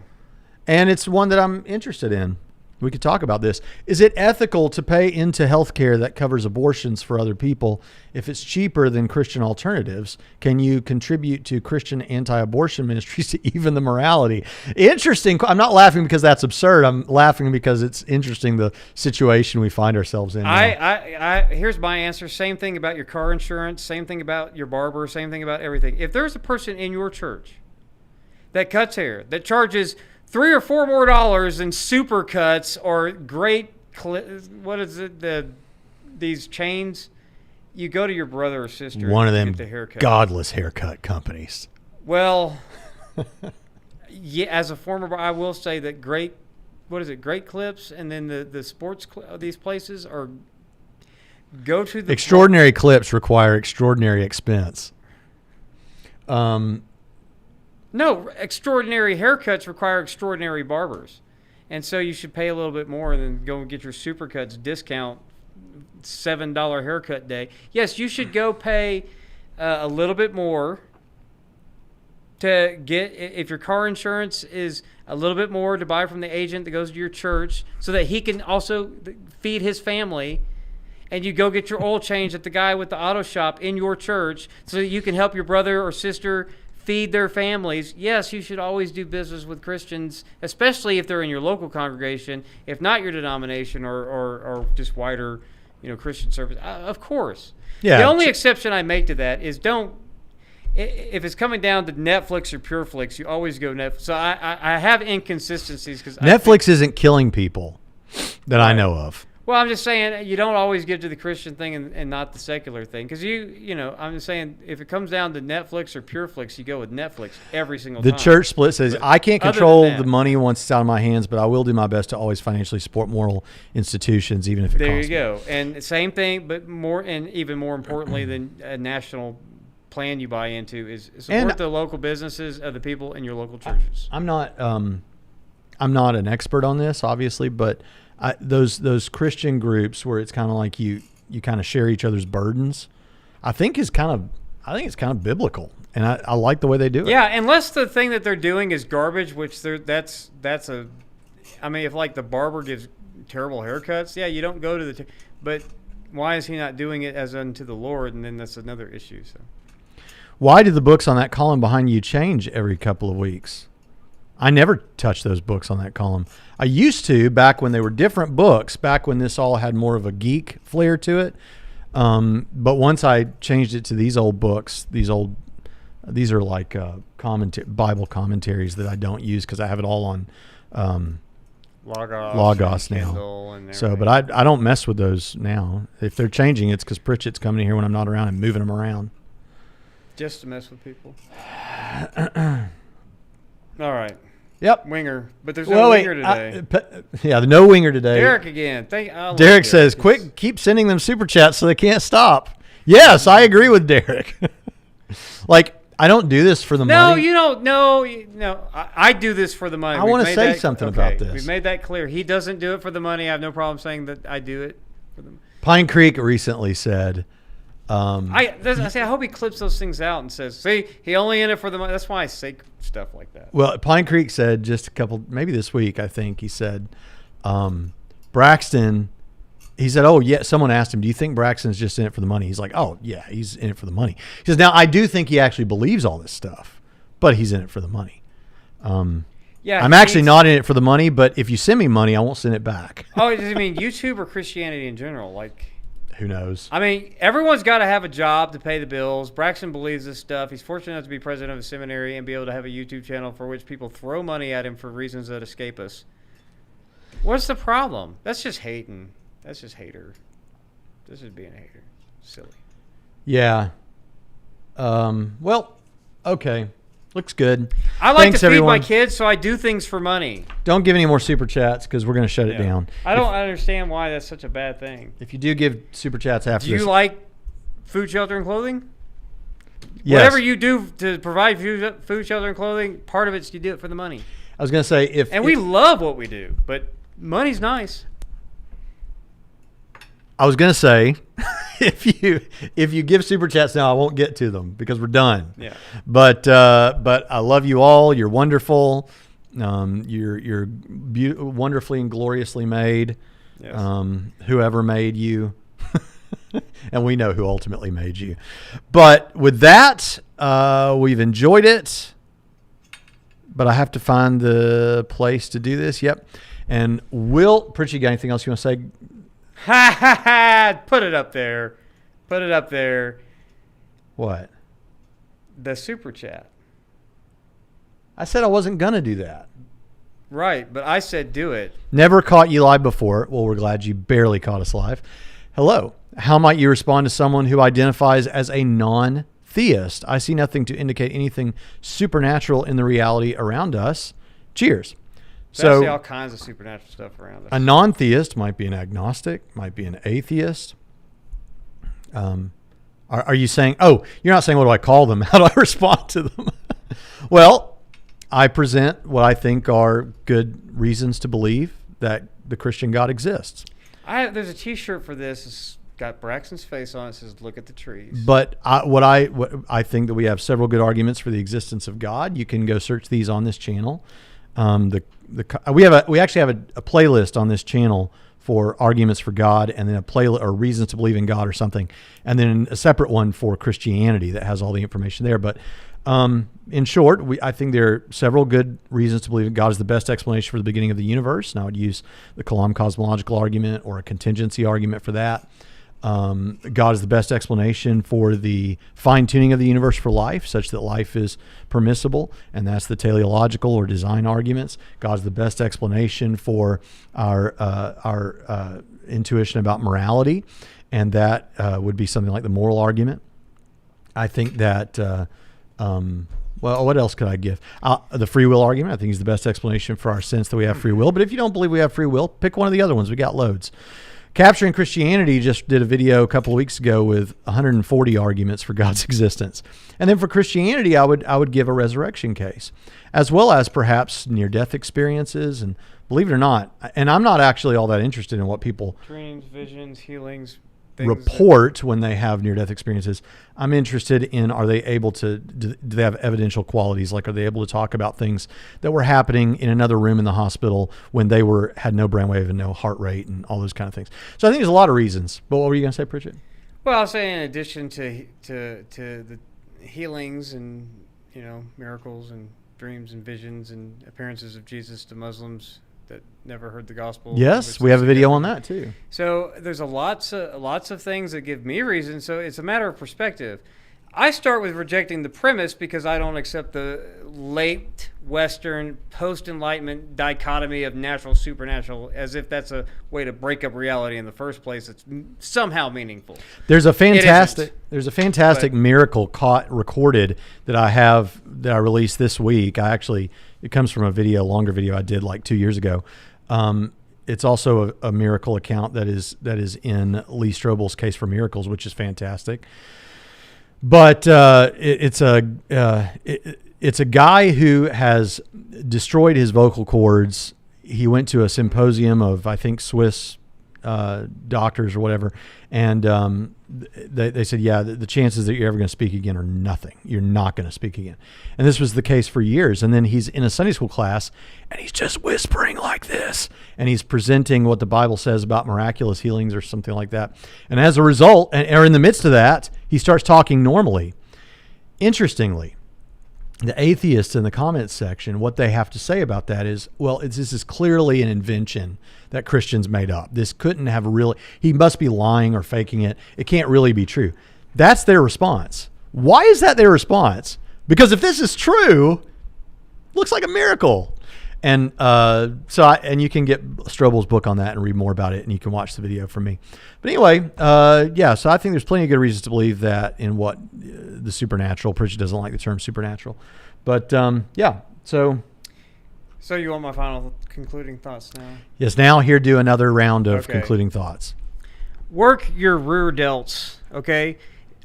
And it's one that I'm interested in. We could talk about this. Is it ethical to pay into healthcare that covers abortions for other people if it's cheaper than Christian alternatives? Can you contribute to Christian anti-abortion ministries to even the morality? Interesting. I'm not laughing because that's absurd. I'm laughing because it's interesting the situation we find ourselves in. Here's my answer. Same thing about your car insurance. Same thing about your barber. Same thing about everything. If there's a person in your church that cuts hair, that charges $3 or $4 more than super cuts or great, these chains, you go to your brother or sister. One of them get the haircut. Godless haircut companies. Well, yeah, as a former, I will say that Great Clips and then the sports, these places are go to the extraordinary clips require extraordinary expense. No, extraordinary haircuts require extraordinary barbers. And so you should pay a little bit more than go and get your Supercuts discount $7 haircut day. Yes, you should go pay a little bit more to get, if your car insurance is a little bit more, to buy from the agent that goes to your church so that he can also feed his family. And you go get your oil change at the guy with the auto shop in your church so that you can help your brother or sister feed their families. Yes, you should always do business with Christians, especially if they're in your local congregation, if not your denomination or just wider, Christian service. Of course. Yeah. The only exception I make to that is if it's coming down to Netflix or PureFlix, you always go Netflix. So I have inconsistencies because Netflix isn't killing people that I know of. Well, I'm just saying you don't always give to the Christian thing and not the secular thing. Because I'm just saying if it comes down to Netflix or PureFlix, you go with Netflix every single time. The Church Split says, I can't control the money once it's out of my hands, but I will do my best to always financially support moral institutions, even if it costs me. There you go. And same thing, but more, and even more importantly than national plan you buy into is support the local businesses of the people in your local churches. I'm not an expert on this, obviously, but those Christian groups where it's kind of like you kind of share each other's burdens, I think it's kind of biblical, and I like the way they do it. Yeah, unless the thing that they're doing is garbage, which that's a, I mean, if like the barber gives terrible haircuts, yeah, you don't go to the, but why is he not doing it as unto the Lord? And then that's another issue. So, why do the books on that column behind you change every couple of weeks? I never touch those books on that column. I used to back when they were different books, back when this all had more of a geek flair to it. But once I changed it to these old books, these are like Bible commentaries that I don't use because I have it all on Logos now. So, but I don't mess with those now. If they're changing, it's because Pritchett's coming in here when I'm not around and moving them around. Just to mess with people. All right. Yep. Winger. But there's no winger today. The no winger today. Derek again. Derek says, quick, keep sending them super chats so they can't stop. Yes, I agree with Derek. Like, I don't do this for the money. No, you don't. No. I do this for the money. I want to say something about this. We've made that clear. He doesn't do it for the money. I have no problem saying that I do it for the money. Pine Creek recently said... I hope he clips those things out and says, see, he only in it for the money. That's why I say stuff like that. Well, Pine Creek said just a couple, maybe this week, I think, he said, Braxton, he said, oh, yeah, someone asked him, do you think Braxton's just in it for the money? He's like, oh, yeah, he's in it for the money. He says, now, I do think he actually believes all this stuff, but he's in it for the money. Yeah, I'm actually not in it for the money, but if you send me money, I won't send it back. Oh, does he mean YouTube or Christianity in general? Like... Who knows? I mean, everyone's got to have a job to pay the bills. Braxton believes this stuff. He's fortunate enough to be president of a seminary and be able to have a YouTube channel for which people throw money at him for reasons that escape us. What's the problem? That's just hating. That's just hater. This is being a hater. Silly. Yeah. Well, okay. Looks good. I like Thanks, to feed everyone. my kids, so I do things for money. Don't give any more super chats because we're going to shut it down. I don't understand why that's such a bad thing. If you do give super chats after this. Do you like food, shelter, and clothing? Yes. Whatever you do to provide food, shelter, and clothing, part of it's you do it for the money. I was going to say we love what we do, but money's nice. I was going to say, if you give super chats now, I won't get to them because we're done. Yeah. But I love you all. You're wonderful. You're wonderfully and gloriously made. Yes. Whoever made you, and we know who ultimately made you. But with that, we've enjoyed it. But I have to find the place to do this. Yep. And Pritchie, you got anything else you want to say? Ha ha ha! Put it up there. Put it up there. What? The super chat. I said I wasn't going to do that. Right, but I said do it. Never caught you live before. Well, we're glad you barely caught us live. Hello. How might you respond to someone who identifies as a non-theist? I see nothing to indicate anything supernatural in the reality around us. Cheers. So I see all kinds of supernatural stuff around us. A non-theist might be an agnostic, might be an atheist. Are you saying, oh, you're not saying what do I call them? How do I respond to them? Well, I present what I think are good reasons to believe that the Christian God exists. There's a T-shirt for this. It's got Braxton's face on it. It says, look at the trees. But I think that we have several good arguments for the existence of God. You can go search these on this channel. We actually have a playlist on this channel for arguments for God, and then a playlist or reasons to believe in God or something, and then a separate one for Christianity that has all the information there. But in short, I think there are several good reasons to believe that God is the best explanation for the beginning of the universe. And I would use the Kalam cosmological argument or a contingency argument for that. God is the best explanation for the fine-tuning of the universe for life, such that life is permissible, and that's the teleological or design arguments. God is the best explanation for our intuition about morality, and that would be something like the moral argument. I think that, well, what else could I give? The free will argument, I think, is the best explanation for our sense that we have free will. But if you don't believe we have free will, pick one of the other ones. We got loads. Capturing Christianity just did a video a couple of weeks ago with 140 arguments for God's existence. And then for Christianity, I would give a resurrection case, as well as perhaps near-death experiences. And believe it or not, and I'm not actually all that interested in what people dreams, visions, healings, report when they have near-death experiences. I'm interested in, are they able to, do they have evidential qualities? Like, are they able to talk about things that were happening in another room in the hospital when they had no brainwave and no heart rate and all those kind of things? So I think there's a lot of reasons. But what were you going to say, Pritchett? Well, I was saying in addition to the healings and, miracles and dreams and visions and appearances of Jesus to Muslims that never heard the gospel. Yes, we have a video on that too. So there's lots of things that give me reason. So it's a matter of perspective. I start with rejecting the premise because I don't accept the late Western post-Enlightenment dichotomy of natural supernatural as if that's a way to break up reality in the first place. That's somehow meaningful. There's a fantastic miracle recorded that I released this week. It comes from a longer video I did like 2 years ago. It's also a miracle account that is in Lee Strobel's Case for Miracles, which is fantastic. But it's a guy who has destroyed his vocal cords. He went to a symposium of, I think, Swiss doctors or whatever, and they said, yeah, the chances that you're ever going to speak again are nothing. You're not going to speak again. And this was the case for years. And then he's in a Sunday school class, and he's just whispering like this, and he's presenting what the Bible says about miraculous healings or something like that. And as a result, or in the midst of that, he starts talking normally. Interestingly, the atheists in the comments section, what they have to say about that is, well, this is clearly an invention that Christians made up. This couldn't have he must be lying or faking it. It can't really be true. That's their response. Why is that their response? Because if this is true, looks like a miracle. And and you can get Strobel's book on that and read more about it, and you can watch the video from me. But anyway, so I think there's plenty of good reasons to believe that in what the supernatural. Pritchett doesn't like the term supernatural. But So you want my final concluding thoughts now? Yes, now here do another round of concluding thoughts. Work your rear delts, okay?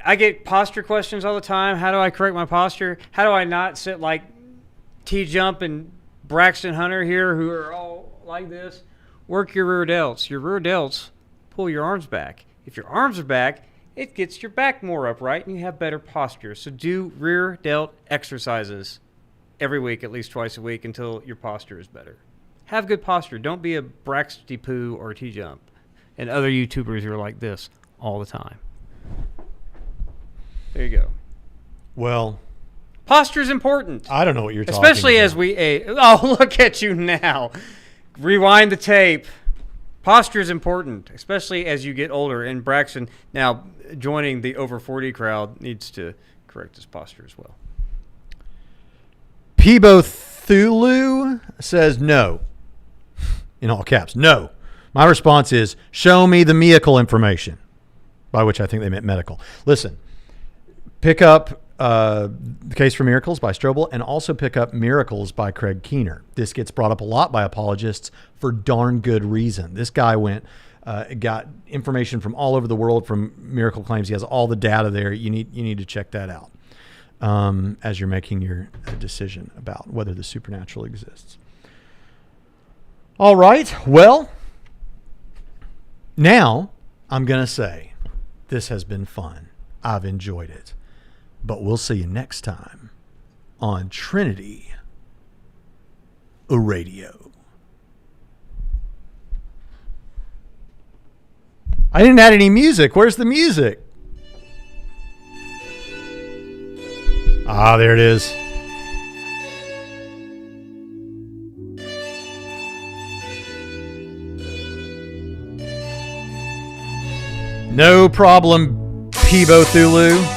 I get posture questions all the time. How do I correct my posture? How do I not sit like T-Jump and Braxton Hunter here, who are all like this? Work your rear delts. Your rear delts pull your arms back. If your arms are back, it gets your back more upright and you have better posture. So do rear delt exercises every week, at least twice a week, until your posture is better. Have good posture. Don't be a Braxty Poo or T-Jump and other YouTubers who are like this all the time. There you go. Well, posture is important. I don't know what you're talking Especially about. as we age. Oh, look at you now. Rewind the tape. Posture is important, especially as you get older. And Braxton, now joining the over 40 crowd, needs to correct his posture as well. Peebo Thulu says no. In all caps, no. My response is, show me the medical information. By which I think they meant medical. Listen, pick up The Case for Miracles by Strobel, and also pick up Miracles by Craig Keener. This gets brought up a lot by apologists for darn good reason. This guy got information from all over the world from miracle claims. He has all the data there. You need to check that out as you're making your decision about whether the supernatural exists. All right. Well, now I'm going to say this has been fun. I've enjoyed it. But we'll see you next time on Trinity Radio. I didn't add any music. Where's the music? Ah, there it is. No problem, Peebo Thulu.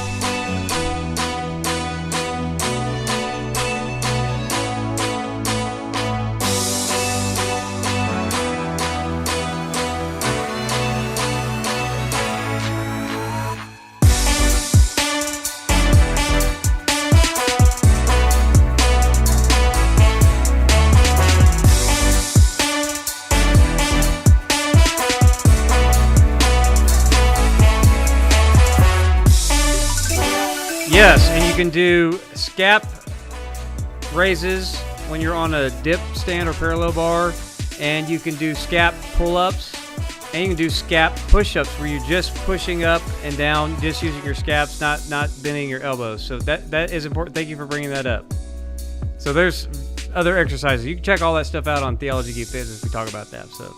can do scap raises when you're on a dip stand or parallel bar, and you can do scap pull-ups, and you can do scap push-ups where you're just pushing up and down, just using your scaps, not bending your elbows. So that is important. Thank you for bringing that up. So there's other exercises. You can check all that stuff out on Theology Geek Fitness. We talk about that. So,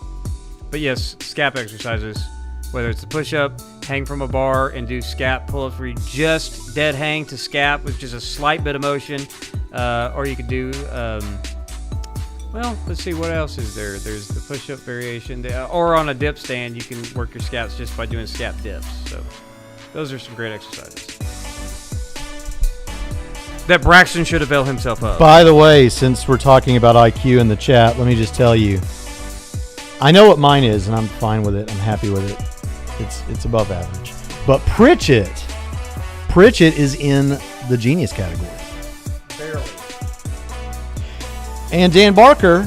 but yes, scap exercises, whether it's the push-up, hang from a bar, and do scap pull-ups where you just dead hang to scap with just a slight bit of motion, or you could do, well, let's see, what else is there? There's the push-up variation, or on a dip stand, you can work your scaps just by doing scap dips. So those are some great exercises that Braxton should avail himself of. By the way, since we're talking about IQ in the chat, let me just tell you, I know what mine is, and I'm fine with it. I'm happy with it. It's above average. But Pritchett is in the genius category. Barely. And Dan Barker,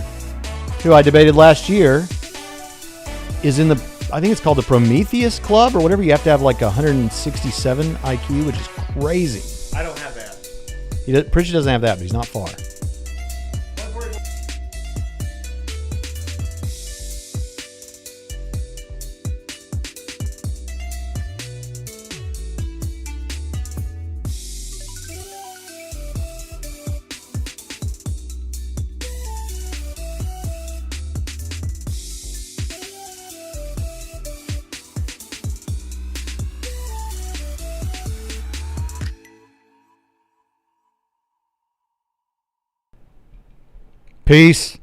who I debated last year, is in the, I think it's called the Prometheus Club or whatever. You have to have like 167 IQ, which is crazy. I don't have that. Pritchett doesn't have that, but he's not far. Peace.